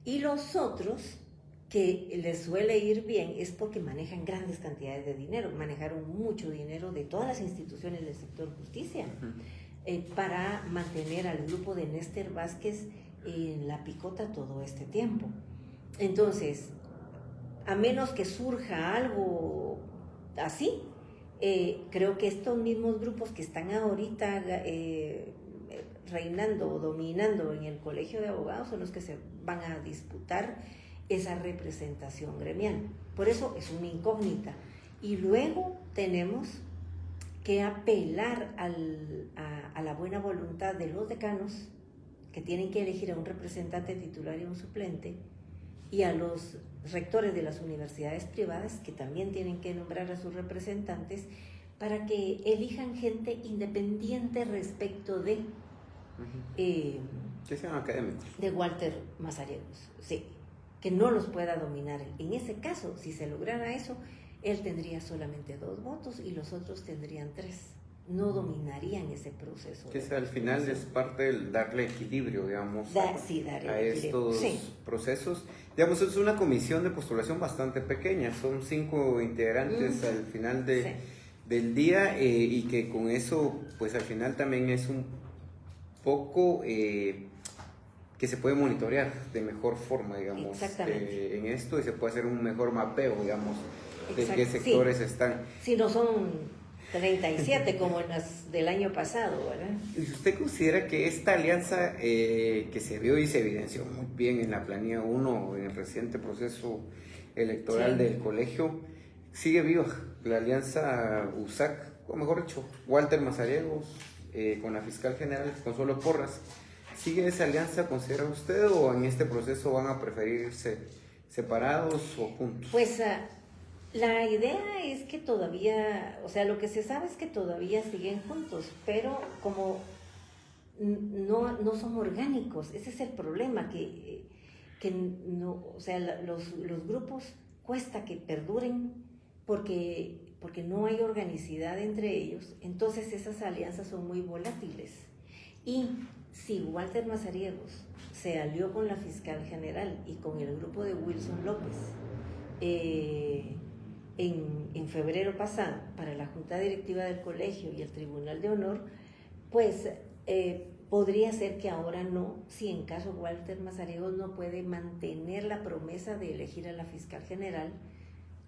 Y los otros, que les suele ir bien, es porque manejan grandes cantidades de dinero. Manejaron mucho dinero de todas las instituciones del sector justicia para mantener al grupo de Néstor Vázquez en la picota todo este tiempo. Entonces, a menos que surja algo así, creo que estos mismos grupos que están ahorita reinando o dominando en el colegio de abogados son los que se van a disputar esa representación gremial. Por eso es una incógnita. Y luego tenemos que apelar a la buena voluntad de los decanos, que tienen que elegir a un representante titular y un suplente, y a los rectores de las universidades privadas, que también tienen que nombrar a sus representantes, para que elijan gente independiente respecto de que sean académicos, de Walter Mazariegos, sí, que no los pueda dominar. En ese caso, si se lograra eso, él tendría solamente 2 votos y los otros tendrían 3. No dominarían ese proceso. Que al final es parte del darle equilibrio, digamos, a estos procesos. Digamos, es una comisión de postulación bastante pequeña, son 5 integrantes al final del día, y que con eso, pues al final también es un poco que se puede monitorear de mejor forma, digamos, en esto, y se puede hacer un mejor mapeo, digamos, de qué sectores están. Si no son 37 como en las del año pasado, ¿verdad? ¿Y usted considera que esta alianza que se vio y se evidenció muy bien en la planilla 1, en el reciente proceso electoral del colegio, sigue viva? La alianza USAC, o mejor dicho, Walter Mazariegos con la fiscal general Consuelo Porras, ¿sigue esa alianza, considera usted, o en este proceso van a preferir irse separados o juntos? Pues la idea es que todavía, o sea, lo que se sabe es que todavía siguen juntos, pero como no son orgánicos, ese es el problema, que no, o sea, los grupos cuesta que perduren porque no hay organicidad entre ellos, entonces esas alianzas son muy volátiles. Y si Walter Mazariegos se alió con la fiscal general y con el grupo de Wilson López en febrero pasado para la Junta Directiva del Colegio y el Tribunal de Honor, pues podría ser que ahora no, si en caso Walter Mazariegos no puede mantener la promesa de elegir a la fiscal general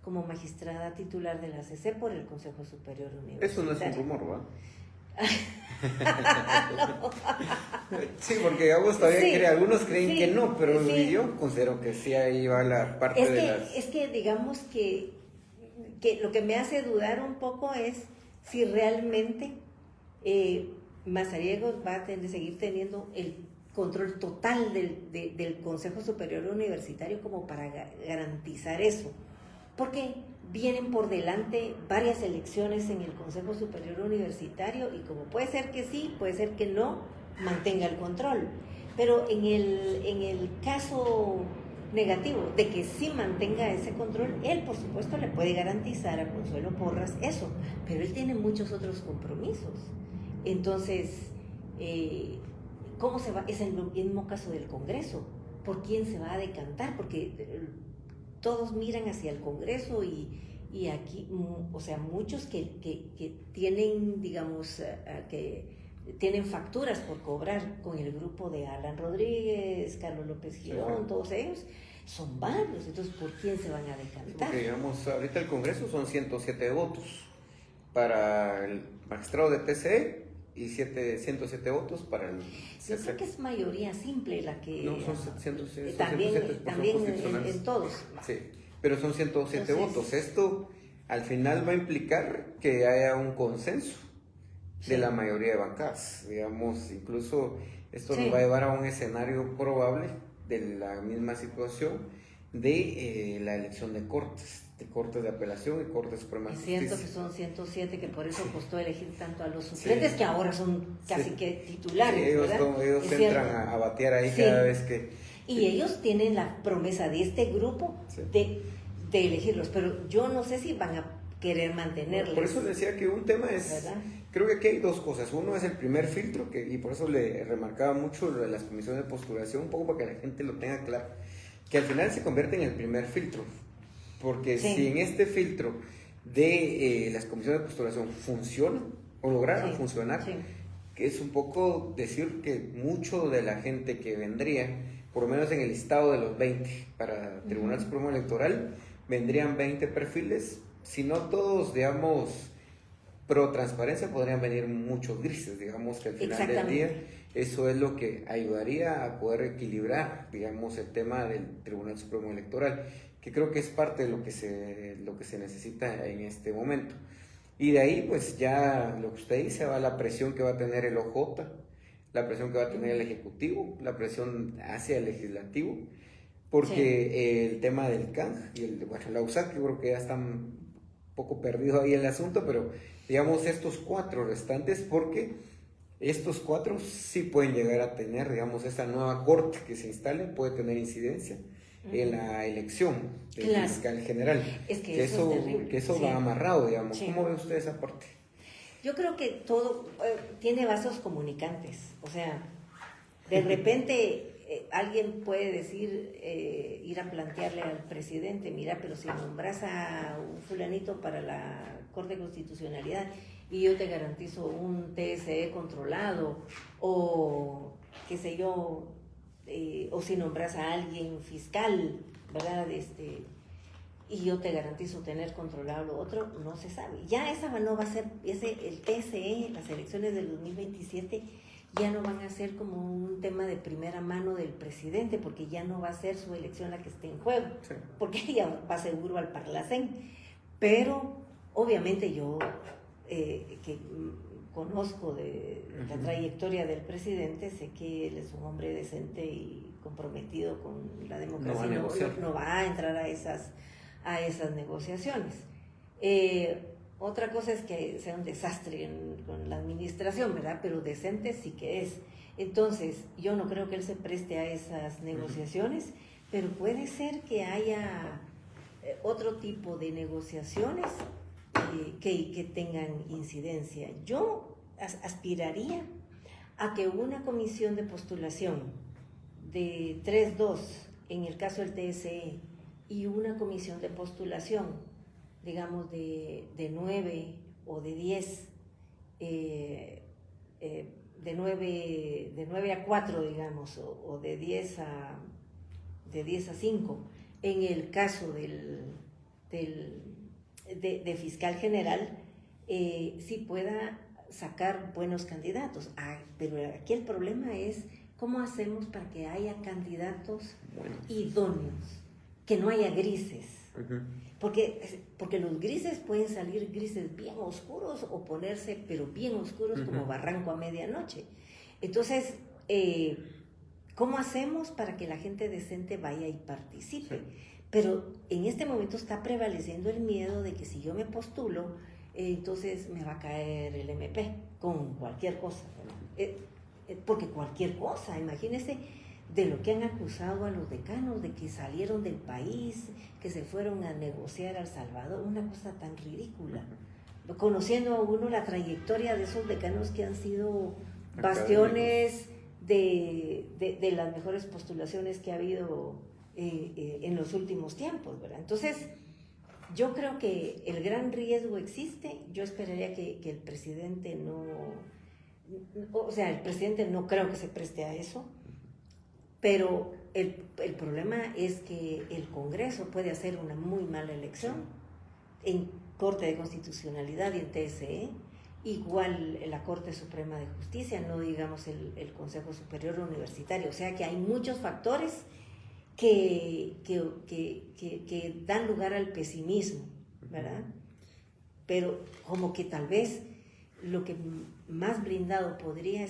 como magistrada titular de la CC por el Consejo Superior Universitario. Eso no es un rumor, ¿va? Sí, porque digamos, todavía algunos creen que no, pero yo considero que sí, ahí va la parte es que digamos que que lo que me hace dudar un poco es si realmente Mazariegos va a seguir teniendo el control total del Consejo Superior Universitario como para garantizar eso, porque vienen por delante varias elecciones en el Consejo Superior Universitario y como puede ser que sí, puede ser que no, mantenga el control. Pero en el caso negativo de que sí mantenga ese control, él por supuesto le puede garantizar a Consuelo Porras eso, pero él tiene muchos otros compromisos. Entonces, ¿cómo se va? Es el mismo caso del Congreso. ¿Por quién se va a decantar? Porque todos miran hacia el Congreso y aquí, o sea, muchos que tienen, digamos, que tienen facturas por cobrar con el grupo de Alan Rodríguez, Carlos López Girón, todos ellos, son varios. Entonces, ¿por quién se van a decantar? Porque, digamos, ahorita el Congreso son 107 votos para el magistrado de TCE y 107 votos para el CC. Yo creo que es mayoría simple la que... No, son 107, también en todos. Sí, pero son 107 Entonces, votos. Esto al final va a implicar que haya un consenso de la mayoría de bancadas. Digamos, incluso esto nos va a llevar a un escenario probable de la misma situación de la elección de cortes de apelación y Corte Suprema de Justicia. Es cierto que son 107, que por eso costó elegir tanto a los suplentes, que ahora son casi que titulares. Sí, ellos entran a batear ahí cada vez que... Y ellos tienen la promesa de este grupo de elegirlos, pero yo no sé si van a querer mantenerlos. Por eso decía que un tema es... ¿verdad? Creo que aquí hay dos cosas. Uno es el primer filtro, y por eso le remarcaba mucho lo de las comisiones de postulación, un poco para que la gente lo tenga claro, que al final se convierte en el primer filtro. Porque si en este filtro de las comisiones de postulación funcionan o lograran funcionar, que es un poco decir que mucho de la gente que vendría, por lo menos en el listado de los 20 para Tribunal Supremo Electoral, vendrían 20 perfiles, si no todos, digamos, pro transparencia, podrían venir muchos grises, digamos que al final del día eso es lo que ayudaría a poder equilibrar, digamos, el tema del Tribunal Supremo Electoral, que creo que es parte de lo que se necesita en este momento. Y de ahí, pues ya lo que usted dice, va la presión que va a tener el OJ, la presión que va a tener el Ejecutivo, la presión hacia el Legislativo, porque el tema del CANG y la USAC, yo creo que ya están un poco perdido ahí el asunto, pero digamos estos 4 restantes, porque estos 4 sí pueden llegar a tener, digamos, esta nueva corte que se instale, puede tener incidencia en la elección del fiscal general. Es que eso es terrible. Que eso va amarrado, digamos. ¿Cómo ve usted esa parte? Yo creo que todo tiene vasos comunicantes. O sea, de repente alguien puede decir, ir a plantearle al presidente, mira, pero si nombras a un fulanito para la Corte de Constitucionalidad y yo te garantizo un TSE controlado, o qué sé yo, o si nombras a alguien fiscal, ¿verdad? Y yo te garantizo tener controlado lo otro, no se sabe. Ya esa no va a ser, el TSE, las elecciones del 2027, ya no van a ser como un tema de primera mano del presidente, porque ya no va a ser su elección la que esté en juego, porque ella va seguro al Parlacén. Pero obviamente yo, que conozco de la trayectoria del presidente, sé que él es un hombre decente y comprometido con la democracia, no va a entrar a esas negociaciones. Otra cosa es que sea un desastre con la administración, ¿verdad? Pero decente sí que es. Entonces, yo no creo que él se preste a esas negociaciones, pero puede ser que haya otro tipo de negociaciones que tengan incidencia. Yo aspiraría a que una comisión de postulación de 3-2, en el caso del TSE, y una comisión de postulación, digamos, de 9 o de 10, de 9 a 4, digamos, o de 10 a 5, en el caso de fiscal general, sí pueda sacar buenos candidatos. Pero aquí el problema es cómo hacemos para que haya candidatos idóneos. que no haya grises. Porque los grises pueden salir grises bien oscuros o ponerse, pero bien oscuros como barranco a medianoche. Entonces, ¿cómo hacemos para que la gente decente vaya y participe? Pero en este momento está prevaleciendo el miedo de que si yo me postulo, entonces me va a caer el MP con cualquier cosa. Porque cualquier cosa, imagínense de lo que han acusado a los decanos, de que salieron del país, que se fueron a negociar a El Salvador, una cosa tan ridícula. Conociendo a uno la trayectoria de esos decanos que han sido bastiones de las mejores postulaciones que ha habido en los últimos tiempos, ¿verdad? Entonces, yo creo que el gran riesgo existe. Yo esperaría que el presidente el presidente no creo que se preste a eso, pero el problema es que el Congreso puede hacer una muy mala elección en Corte de Constitucionalidad y en TSE, igual la Corte Suprema de Justicia, no digamos el Consejo Superior Universitario. O sea que hay muchos factores que dan lugar al pesimismo, ¿verdad? Pero como que tal vez lo que más blindado podría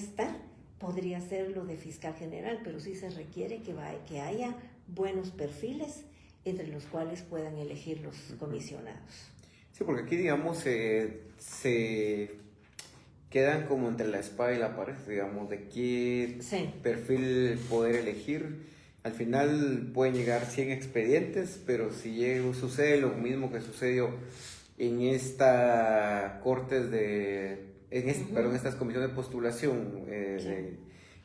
ser lo de fiscal general, pero sí se requiere que haya buenos perfiles entre los cuales puedan elegir los comisionados. Sí, porque aquí, digamos, se quedan como entre la espada y la pared, digamos, de qué perfil poder elegir. Al final pueden llegar 100 expedientes, pero si sucede lo mismo que sucedió en estas comisiones de postulación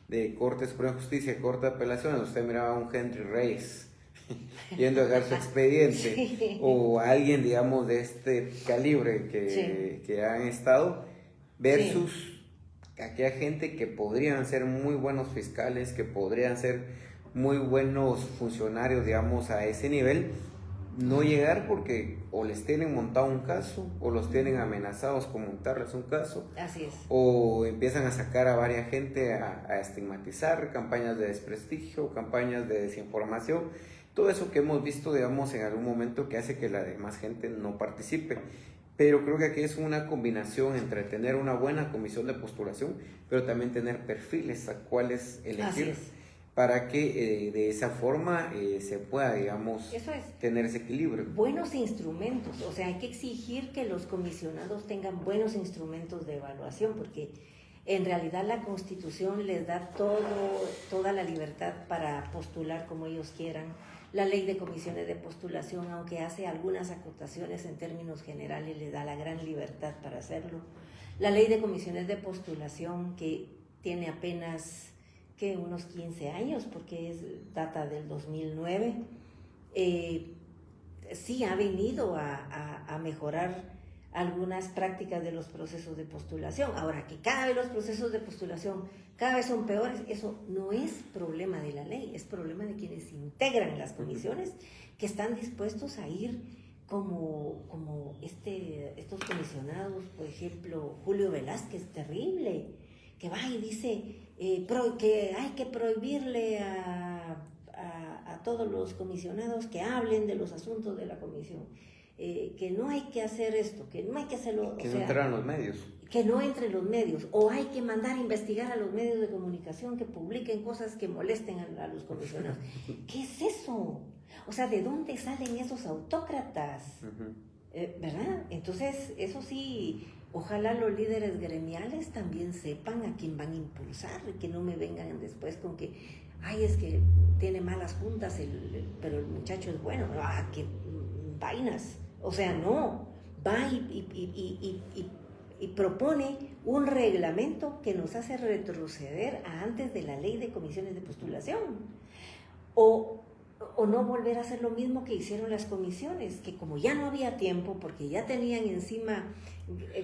de Corte Suprema de Justicia, Corte de Apelaciones, usted miraba a un Henry Reyes yendo a dejar su expediente, o a alguien, digamos, de este calibre que han estado, versus aquella gente que podrían ser muy buenos fiscales, que podrían ser muy buenos funcionarios, digamos, a ese nivel, no llegar porque o les tienen montado un caso, o los tienen amenazados con montarles un caso. Así es. O empiezan a sacar a varias gente a estigmatizar, campañas de desprestigio, campañas de desinformación, todo eso que hemos visto, digamos, en algún momento, que hace que la demás gente no participe. Pero creo que aquí es una combinación entre tener una buena comisión de postulación, pero también tener perfiles a cuáles elegir, para que de esa forma se pueda, digamos, tener ese equilibrio. Buenos instrumentos, o sea, hay que exigir que los comisionados tengan buenos instrumentos de evaluación, porque en realidad la Constitución les da toda la libertad para postular como ellos quieran. La ley de comisiones de postulación, aunque hace algunas acotaciones en términos generales, le da la gran libertad para hacerlo. La ley de comisiones de postulación, que tiene apenas unos 15 años, porque data del 2009, sí ha venido a mejorar algunas prácticas de los procesos de postulación. Ahora, que cada vez los procesos de postulación cada vez son peores, eso no es problema de la ley, es problema de quienes integran las comisiones, que están dispuestos a ir como estos comisionados, por ejemplo, Julio Velázquez, terrible, que va y dice que hay que prohibirle a todos los comisionados que hablen de los asuntos de la comisión, que no hay que hacer esto, que no hay que hacerlo. Que no entran los medios. Que no entren los medios, o hay que mandar a investigar a los medios de comunicación que publiquen cosas que molesten a los comisionados. ¿Qué es eso? O sea, ¿de dónde salen esos autócratas? ¿Verdad? Entonces, eso sí, ojalá los líderes gremiales también sepan a quién van a impulsar, y que no me vengan después con que, ay, es que tiene malas juntas, pero el muchacho es bueno. ¡Qué vainas! O sea, no, va y propone un reglamento que nos hace retroceder a antes de la ley de comisiones de postulación, o no volver a hacer lo mismo que hicieron las comisiones, que como ya no había tiempo, porque ya tenían encima,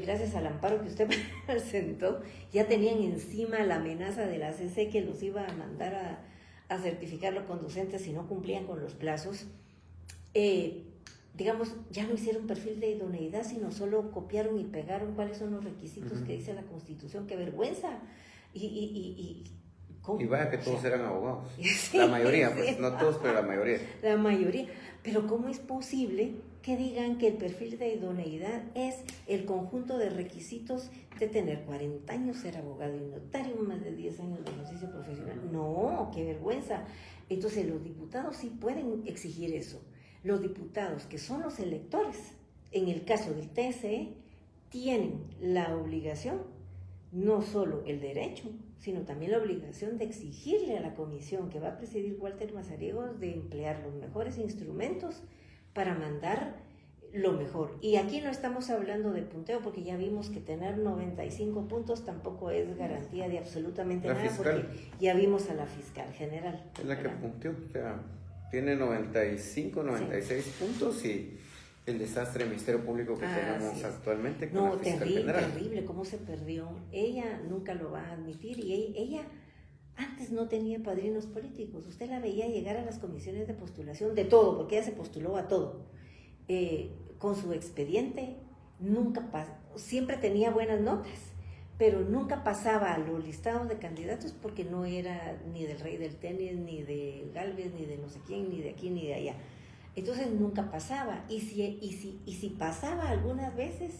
gracias al amparo que usted presentó, ya tenían encima la amenaza de la CC que los iba a mandar a certificar los conducentes si no cumplían con los plazos. Digamos, ya no hicieron perfil de idoneidad, sino solo copiaron y pegaron cuáles son los requisitos que dice la Constitución. ¡Qué vergüenza! Y Y vaya que todos eran abogados. Sí, la mayoría, pues, sí. no todos, pero la mayoría. La mayoría. Pero ¿cómo es posible que digan que el perfil de idoneidad es el conjunto de requisitos de tener 40 años, ser abogado y notario, más de 10 años de ejercicio profesional? No, qué vergüenza. Entonces los diputados sí pueden exigir eso. Los diputados, que son los electores, en el caso del TSE, tienen la obligación, no solo el derecho, sino también la obligación de exigirle a la comisión que va a presidir Walter Mazariegos de emplear los mejores instrumentos para mandar lo mejor. Y aquí no estamos hablando de punteo, porque ya vimos que tener 95 puntos tampoco es garantía de absolutamente la nada, fiscal, porque ya vimos a la fiscal general. es la que punteó, o sea, tiene 95, 96 sí. puntos y el desastre del Ministerio Público que tenemos sí. actualmente con la fiscal general. Terrible, cómo se perdió. Ella nunca lo va a admitir y ella antes no tenía padrinos políticos. Usted la veía llegar a las comisiones de postulación de todo, porque ella se postuló a todo. Con su expediente, siempre tenía buenas notas, pero nunca pasaba a los listados de candidatos porque no era ni del rey del tenis, ni de Galvez, ni de no sé quién, ni de aquí, ni de allá. Entonces nunca pasaba, y si pasaba algunas veces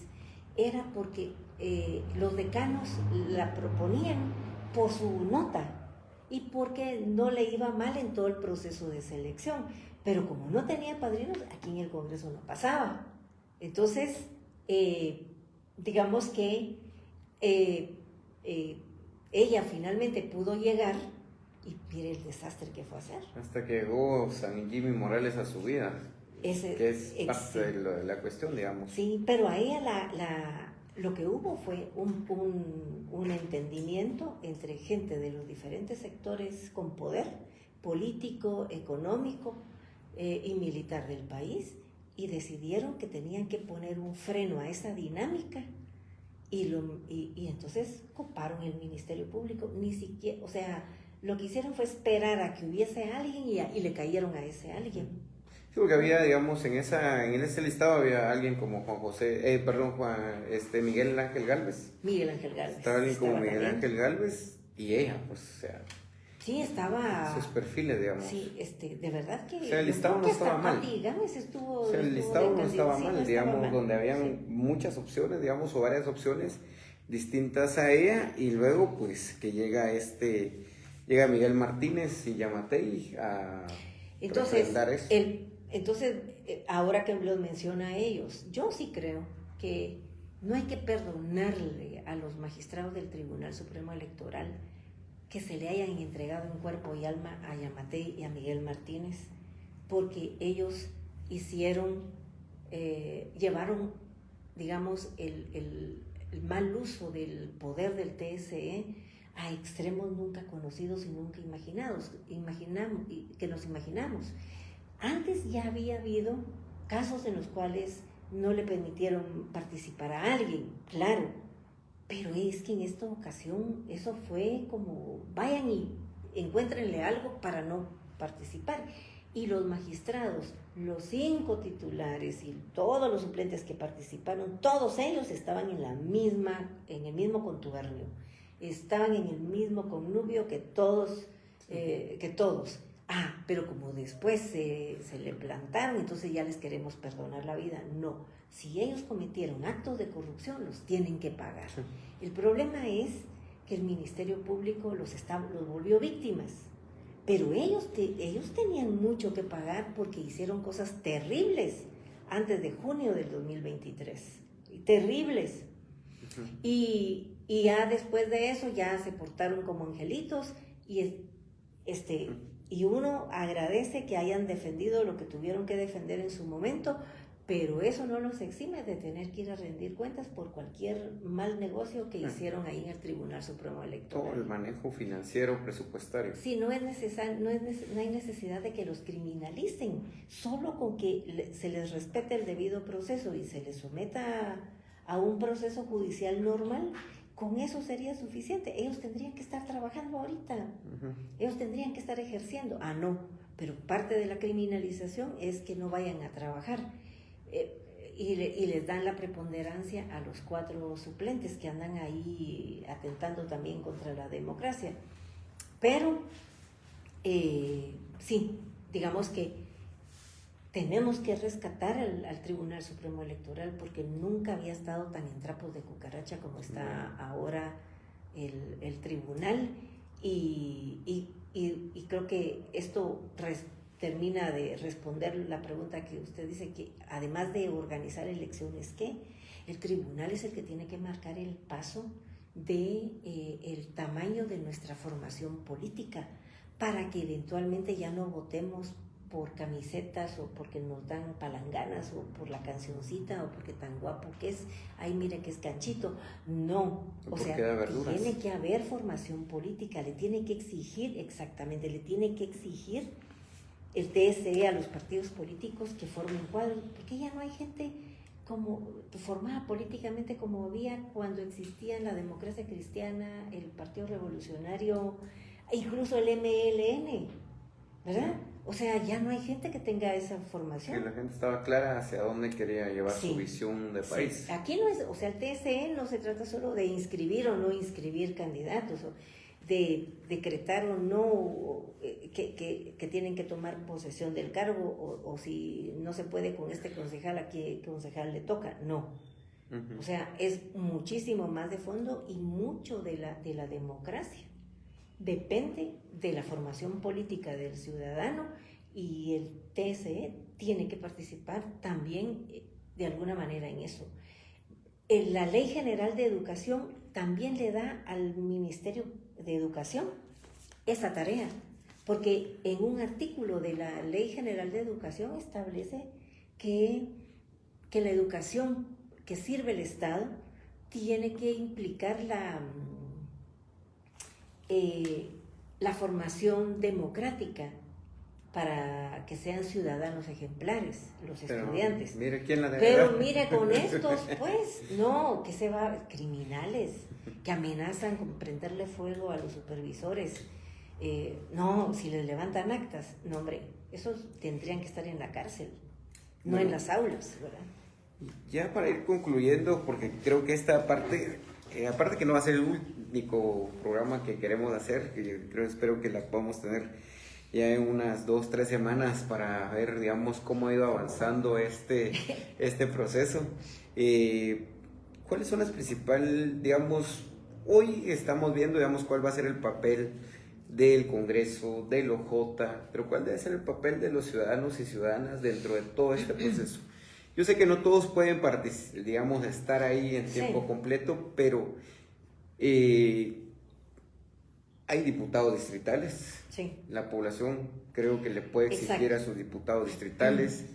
era porque los decanos la proponían por su nota y porque no le iba mal en todo el proceso de selección, pero como no tenía padrinos, aquí en el Congreso no pasaba. Entonces, digamos que ella finalmente pudo llegar. Y mire el desastre que fue a hacer. Hasta que llegó San Jimmy Morales a su vida, que es parte de la cuestión, digamos. Sí, pero a ella lo que hubo fue un entendimiento entre gente de los diferentes sectores con poder político, económico y militar del país, y decidieron que tenían que poner un freno a esa dinámica. Y entonces coparon el Ministerio Público, ni siquiera, o sea, lo que hicieron fue esperar a que hubiese alguien y le cayeron a ese alguien. Sí, porque había, digamos, en ese listado había alguien como Miguel Ángel Gálvez. Miguel Ángel Gálvez. Estaba alguien como Miguel Ángel Gálvez y ella, pues, o sea. Sí, estaba. Sus perfiles, digamos. Sí, de verdad que. O sea, el listado no estaba mal. Estuvo. O sea, el listado no estaba mal, digamos, mal. donde habían muchas opciones, digamos, o varias opciones distintas a ella, y luego, pues, que llega Miguel Martínez y Yamatei a refrendar eso. Entonces, ahora que los menciona a ellos, yo sí creo que no hay que perdonarle a los magistrados del Tribunal Supremo Electoral que se le hayan entregado en cuerpo y alma a Yamatei y a Miguel Martínez, porque ellos llevaron, digamos, el mal uso del poder del TSE a extremos nunca conocidos y nunca imaginados, que nos imaginamos. Antes ya había habido casos en los cuales no le permitieron participar a alguien, claro, pero es que en esta ocasión eso fue como, vayan y encuéntrenle algo para no participar. Y los magistrados, los 5 titulares y todos los suplentes que participaron, todos ellos estaban en el mismo contubernio, estaban en el mismo connubio que todos. Pero como después se le plantaron, entonces ya les queremos perdonar la vida. No, si ellos cometieron actos de corrupción, los tienen que pagar. Sí. El problema es que el Ministerio Público los volvió víctimas, pero ellos tenían mucho que pagar porque hicieron cosas terribles antes de junio del 2023, terribles. Uh-huh. Y ya después de eso ya se portaron como angelitos y uno agradece que hayan defendido lo que tuvieron que defender en su momento, pero eso no los exime de tener que ir a rendir cuentas por cualquier mal negocio que hicieron ahí en el Tribunal Supremo Electoral. Todo el manejo financiero, presupuestario. Sí, no hay necesidad de que los criminalicen, solo con que se les respete el debido proceso y se les someta a un proceso judicial normal. Con eso sería suficiente. Ellos tendrían que estar trabajando ahorita. Uh-huh. Ellos tendrían que estar ejerciendo. No, pero parte de la criminalización es que no vayan a trabajar. Y les dan la preponderancia a los 4 suplentes que andan ahí atentando también contra la democracia. Pero sí, digamos que tenemos que rescatar al Tribunal Supremo Electoral porque nunca había estado tan en trapos de cucaracha como está ahora el tribunal y creo que esto termina de responder la pregunta que usted dice, que además de organizar elecciones, ¿qué? El tribunal es el que tiene que marcar el paso de el tamaño de nuestra formación política para que eventualmente ya no votemos por camisetas o porque nos dan palanganas o por la cancioncita o porque tan guapo que es, ay mire que es canchito. No, o sea, tiene que haber formación política, le tiene que exigir, exactamente, le tiene que exigir el TSE a los partidos políticos que formen cuadros, porque ya no hay gente como formada políticamente como había cuando existía la democracia cristiana, el Partido Revolucionario, incluso el MLN, ¿verdad? O sea, ya no hay gente que tenga esa formación. Sí, la gente estaba clara hacia dónde quería llevar su visión de país. Sí. Aquí no es, o sea, el TSE no se trata solo de inscribir o no inscribir candidatos, o de decretar o no que tienen que tomar posesión del cargo, o si no se puede con este concejal, a qué concejal le toca, no. O sea, es muchísimo más de fondo y mucho de la democracia depende de la formación política del ciudadano, y el TSE tiene que participar también de alguna manera en eso. La Ley General de Educación también le da al Ministerio de Educación esa tarea, porque en un artículo de la Ley General de Educación establece que la educación que sirve el Estado tiene que implicar la formación democrática para que sean ciudadanos ejemplares los estudiantes. Mire quién la Pero mire con estos, pues, no, que se va, criminales que amenazan con prenderle fuego a los supervisores. No, si les levantan actas, no hombre, esos tendrían que estar en la cárcel, no en las aulas, ¿verdad? Ya para ir concluyendo, porque creo que esta parte, aparte que no va a ser el único programa que queremos hacer, que yo espero que la podamos tener ya en unas 2-3 semanas para ver, digamos, cómo ha ido avanzando este proceso. ¿Cuáles son las principales, digamos, hoy estamos viendo, digamos, cuál va a ser el papel del Congreso, del OJ, pero cuál debe ser el papel de los ciudadanos y ciudadanas dentro de todo este proceso? Yo sé que no todos pueden digamos, estar ahí en tiempo completo, pero hay diputados distritales. Sí. La población creo que le puede exigir a sus diputados distritales.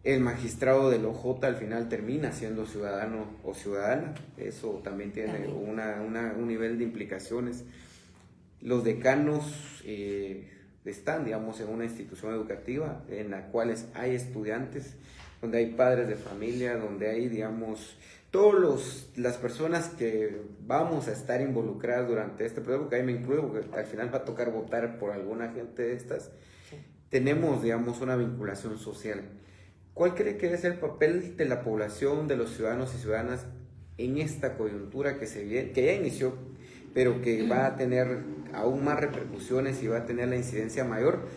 El magistrado del OJ al final termina siendo ciudadano o ciudadana. Eso también tiene un nivel de implicaciones. Los decanos están, digamos, en una institución educativa en la cual hay estudiantes, donde hay padres de familia, donde hay, digamos, todas las personas que vamos a estar involucradas durante este proceso, porque ahí me incluyo, porque al final va a tocar votar por alguna gente de estas, tenemos, digamos, una vinculación social. ¿Cuál cree que es el papel de la población, de los ciudadanos y ciudadanas en esta coyuntura que ya inició, pero que va a tener aún más repercusiones y va a tener la incidencia mayor?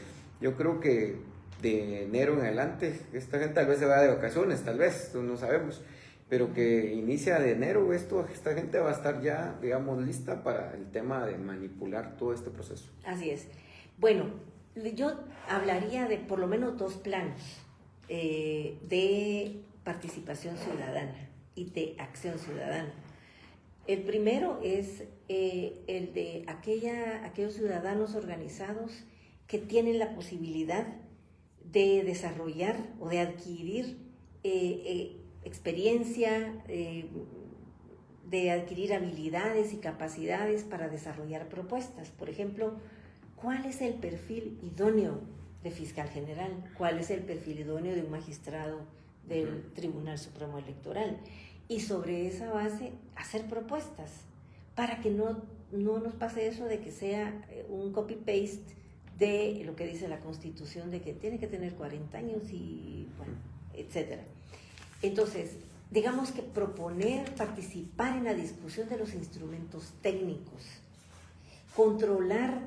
Yo creo que de enero en adelante, esta gente tal vez se va de vacaciones, tal vez, no sabemos, pero que inicia de enero, esta gente va a estar ya, digamos, lista para el tema de manipular todo este proceso. Así es. Bueno, yo hablaría de por lo menos 2 planos de participación ciudadana y de acción ciudadana. El primero es el de aquellos ciudadanos organizados que tienen la posibilidad de desarrollar o de adquirir experiencia, de adquirir habilidades y capacidades para desarrollar propuestas. Por ejemplo, ¿cuál es el perfil idóneo de fiscal general? ¿Cuál es el perfil idóneo de un magistrado del Tribunal Supremo Electoral? Y sobre esa base hacer propuestas para que no nos pase eso de que sea un copy-paste de lo que dice la Constitución, de que tiene que tener 40 años y, bueno, etcétera. Entonces, digamos que proponer, participar en la discusión de los instrumentos técnicos, controlar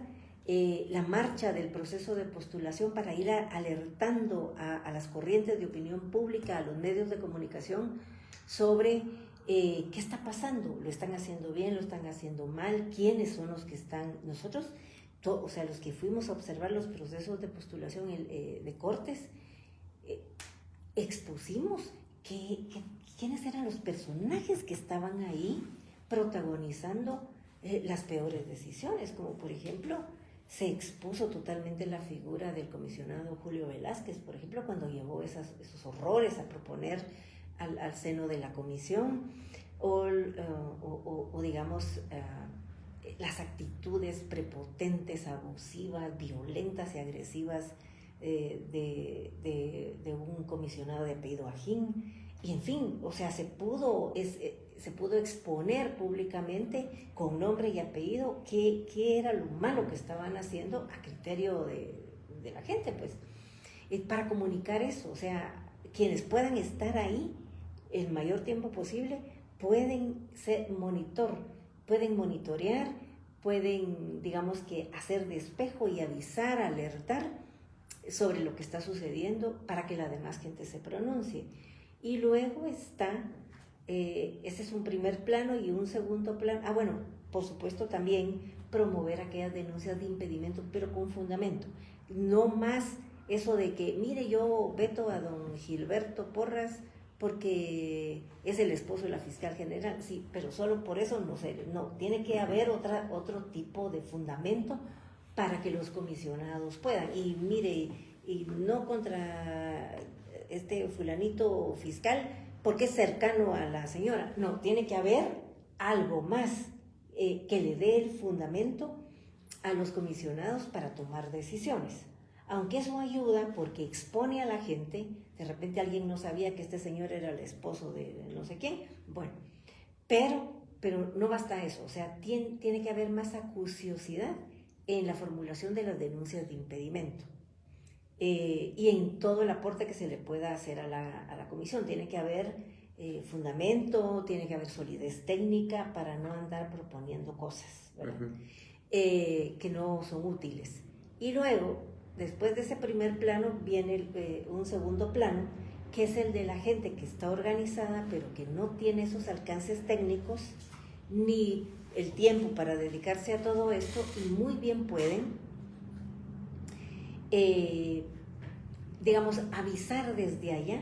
la marcha del proceso de postulación para ir alertando a las corrientes de opinión pública, a los medios de comunicación sobre qué está pasando, lo están haciendo bien, lo están haciendo mal, quiénes son los que están, nosotros, o sea, los que fuimos a observar los procesos de postulación de Cortes, expusimos quiénes eran los personajes que estaban ahí protagonizando las peores decisiones, como por ejemplo, se expuso totalmente la figura del comisionado Julio Velázquez, por ejemplo, cuando llevó esos horrores a proponer al seno de la comisión, o digamos, las actitudes prepotentes, abusivas, violentas y agresivas de un comisionado de apellido Ajín, y en fin, o sea, se pudo exponer públicamente con nombre y apellido qué era lo malo que estaban haciendo a criterio de la gente, pues, para comunicar eso. O sea, quienes puedan estar ahí el mayor tiempo posible pueden ser pueden monitorear, pueden, digamos que, hacer de espejo y avisar, alertar sobre lo que está sucediendo para que la demás gente se pronuncie. Y luego está, ese es un primer plano, y un segundo plano, bueno, por supuesto también promover aquellas denuncias de impedimento, pero con fundamento. No más eso de que, mire, yo veto a don Gilberto Porras porque es el esposo de la fiscal general, sí, pero solo por eso no, tiene que haber otro tipo de fundamento para que los comisionados puedan. Y mire, y no contra este fulanito fiscal porque es cercano a la señora, no, tiene que haber algo más que le dé el fundamento a los comisionados para tomar decisiones. Aunque eso ayuda porque expone a la gente, de repente alguien no sabía que este señor era el esposo de no sé quién, bueno, pero no basta eso, o sea, tiene que haber más acuciosidad en la formulación de las denuncias de impedimento y en todo el aporte que se le pueda hacer a la comisión. Tiene que haber fundamento, tiene que haber solidez técnica para no andar proponiendo cosas, ¿verdad? Que no son útiles. Y luego, después de ese primer plano, viene un segundo plano, que es el de la gente que está organizada, pero que no tiene esos alcances técnicos, ni el tiempo para dedicarse a todo esto, y muy bien pueden, digamos, avisar desde allá,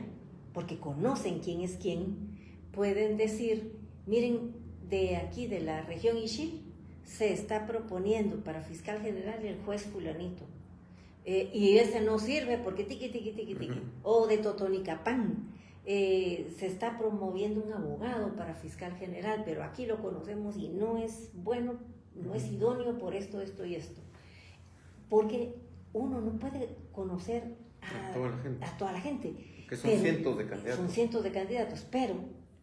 porque conocen quién es quién, pueden decir, miren, de aquí, de la región Ixil, se está proponiendo para fiscal general el juez fulanito, y ese no sirve porque tiqui, o de Totonicapán, se está promoviendo un abogado para fiscal general, pero aquí lo conocemos y no es bueno, no es idóneo por esto y esto, porque uno no puede conocer a toda la gente, que son cientos de candidatos. Son cientos de candidatos, pero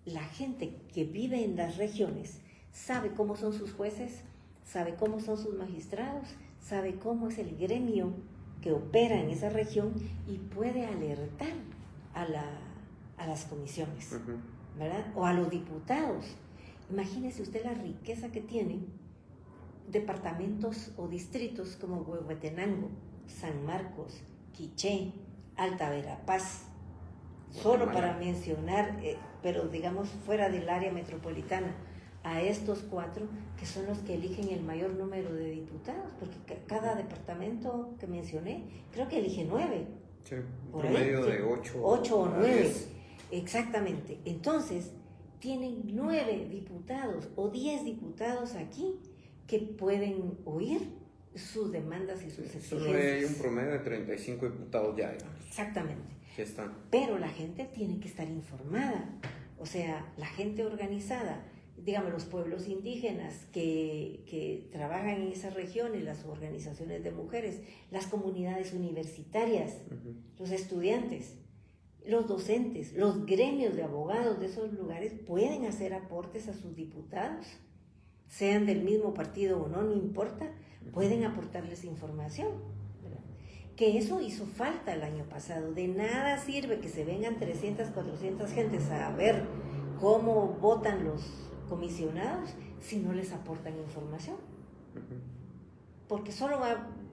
la gente que vive en las regiones sabe cómo son sus jueces, sabe cómo son sus magistrados, sabe cómo es el gremio que opera en esa región y puede alertar a las comisiones, ¿verdad? O a los diputados. Imagínese usted la riqueza que tienen departamentos o distritos como Huehuetenango, San Marcos, Quiché, Alta Verapaz, solo para mencionar, pero digamos fuera del área metropolitana, a estos 4 que son los que eligen el mayor número de diputados, porque cada departamento que mencioné, creo que elige 9. Sí, un promedio de 8 o 9. Exactamente. Entonces, tienen 9 diputados o 10 diputados aquí que pueden oír sus demandas y sus exigencias. Hay un promedio de 35 diputados ya. Exactamente. Que están. Pero la gente tiene que estar informada. O sea, la gente organizada, digamos, los pueblos indígenas que trabajan en esas regiones, las organizaciones de mujeres, las comunidades universitarias, los estudiantes, los docentes, los gremios de abogados de esos lugares pueden hacer aportes a sus diputados, sean del mismo partido o no, no importa, pueden aportarles información, ¿verdad? Que eso hizo falta el año pasado. De nada sirve que se vengan 300, 400 gentes a ver cómo votan los comisionados si no les aportan información, porque solo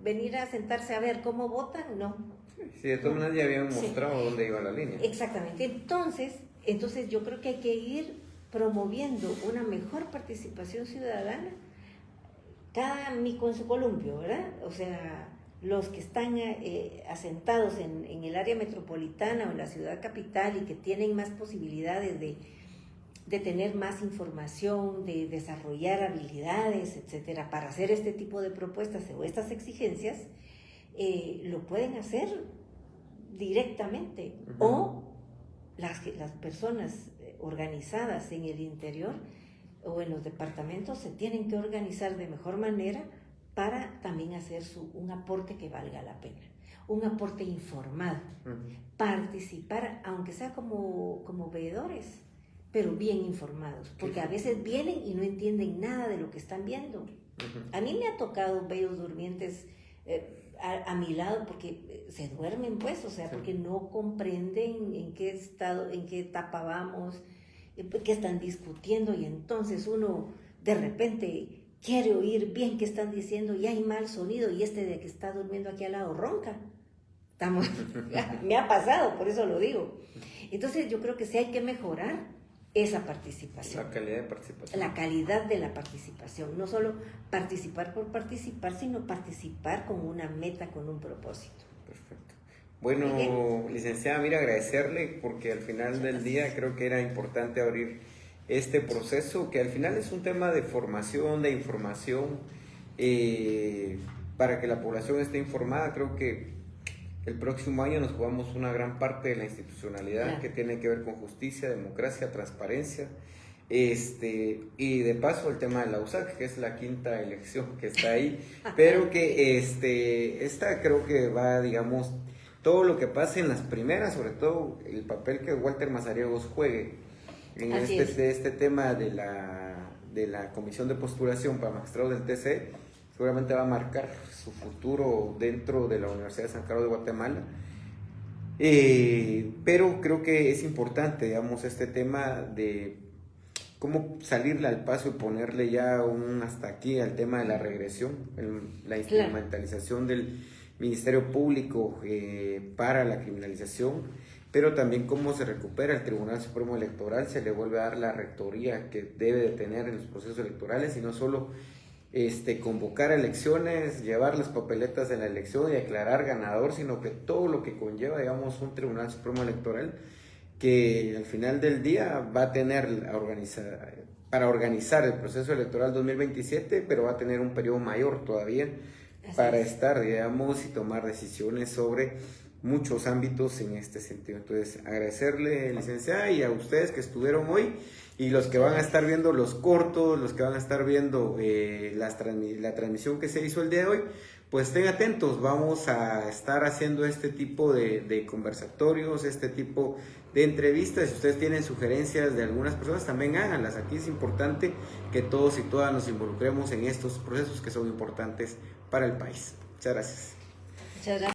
venir a sentarse a ver cómo votan, no. Sí, de todas maneras ya habían mostrado dónde iba la línea. Exactamente. Entonces yo creo que hay que ir promoviendo una mejor participación ciudadana, cada mico en su columpio, ¿verdad? O sea, los que están asentados en el área metropolitana o en la ciudad capital y que tienen más posibilidades de tener más información, de desarrollar habilidades, etcétera, para hacer este tipo de propuestas o estas exigencias, lo pueden hacer directamente. O las personas organizadas en el interior o en los departamentos se tienen que organizar de mejor manera para también hacer un aporte que valga la pena, un aporte informado, participar, aunque sea como veedores, pero bien informados, porque a veces vienen y no entienden nada de lo que están viendo. A mí me ha tocado bellos durmientes a mi lado porque se duermen, pues, o sea, porque no comprenden en qué estado, en qué etapa vamos, qué están discutiendo, y entonces uno de repente quiere oír bien qué están diciendo y hay mal sonido y de que está durmiendo aquí al lado ronca. Me ha pasado, por eso lo digo. Entonces yo creo que sí hay que mejorar esa participación. La calidad de participación. La calidad de la participación. No solo participar por participar, sino participar con una meta, con un propósito. Perfecto. Bueno, licenciada, mira, agradecerle porque al final del día creo que era importante abrir este proceso, que al final es un tema de formación, de información, para que la población esté informada. Creo que el próximo año nos jugamos una gran parte de la institucionalidad que tiene que ver con justicia, democracia, transparencia, y de paso el tema de la USAC, que es la quinta elección que está ahí, pero que esta creo que va, digamos, todo lo que pase en las primeras, sobre todo el papel que Walter Mazariegos juegue en este tema de la comisión de postulación para magistrados del TC, seguramente va a marcar su futuro dentro de la Universidad de San Carlos de Guatemala. Pero creo que es importante, digamos, este tema de cómo salirle al paso y ponerle ya un hasta aquí al tema de la regresión, la instrumentalización del Ministerio Público para la criminalización, pero también cómo se recupera el Tribunal Supremo Electoral, se le vuelve a dar la rectoría que debe de tener en los procesos electorales y no solo convocar elecciones, llevar las papeletas de la elección y declarar ganador, sino que todo lo que conlleva, digamos, un Tribunal Supremo Electoral que al final del día va a tener para organizar el proceso electoral 2027, pero va a tener un periodo mayor todavía para estar, digamos, y tomar decisiones sobre muchos ámbitos en este sentido. Entonces, agradecerle, licenciada, y a ustedes que estuvieron hoy, y los que van a estar viendo los cortos, los que van a estar viendo la transmisión que se hizo el día de hoy, pues estén atentos, vamos a estar haciendo este tipo de conversatorios, este tipo de entrevistas. Si ustedes tienen sugerencias de algunas personas, también háganlas. Aquí es importante que todos y todas nos involucremos en estos procesos que son importantes para el país. Muchas gracias. Muchas gracias.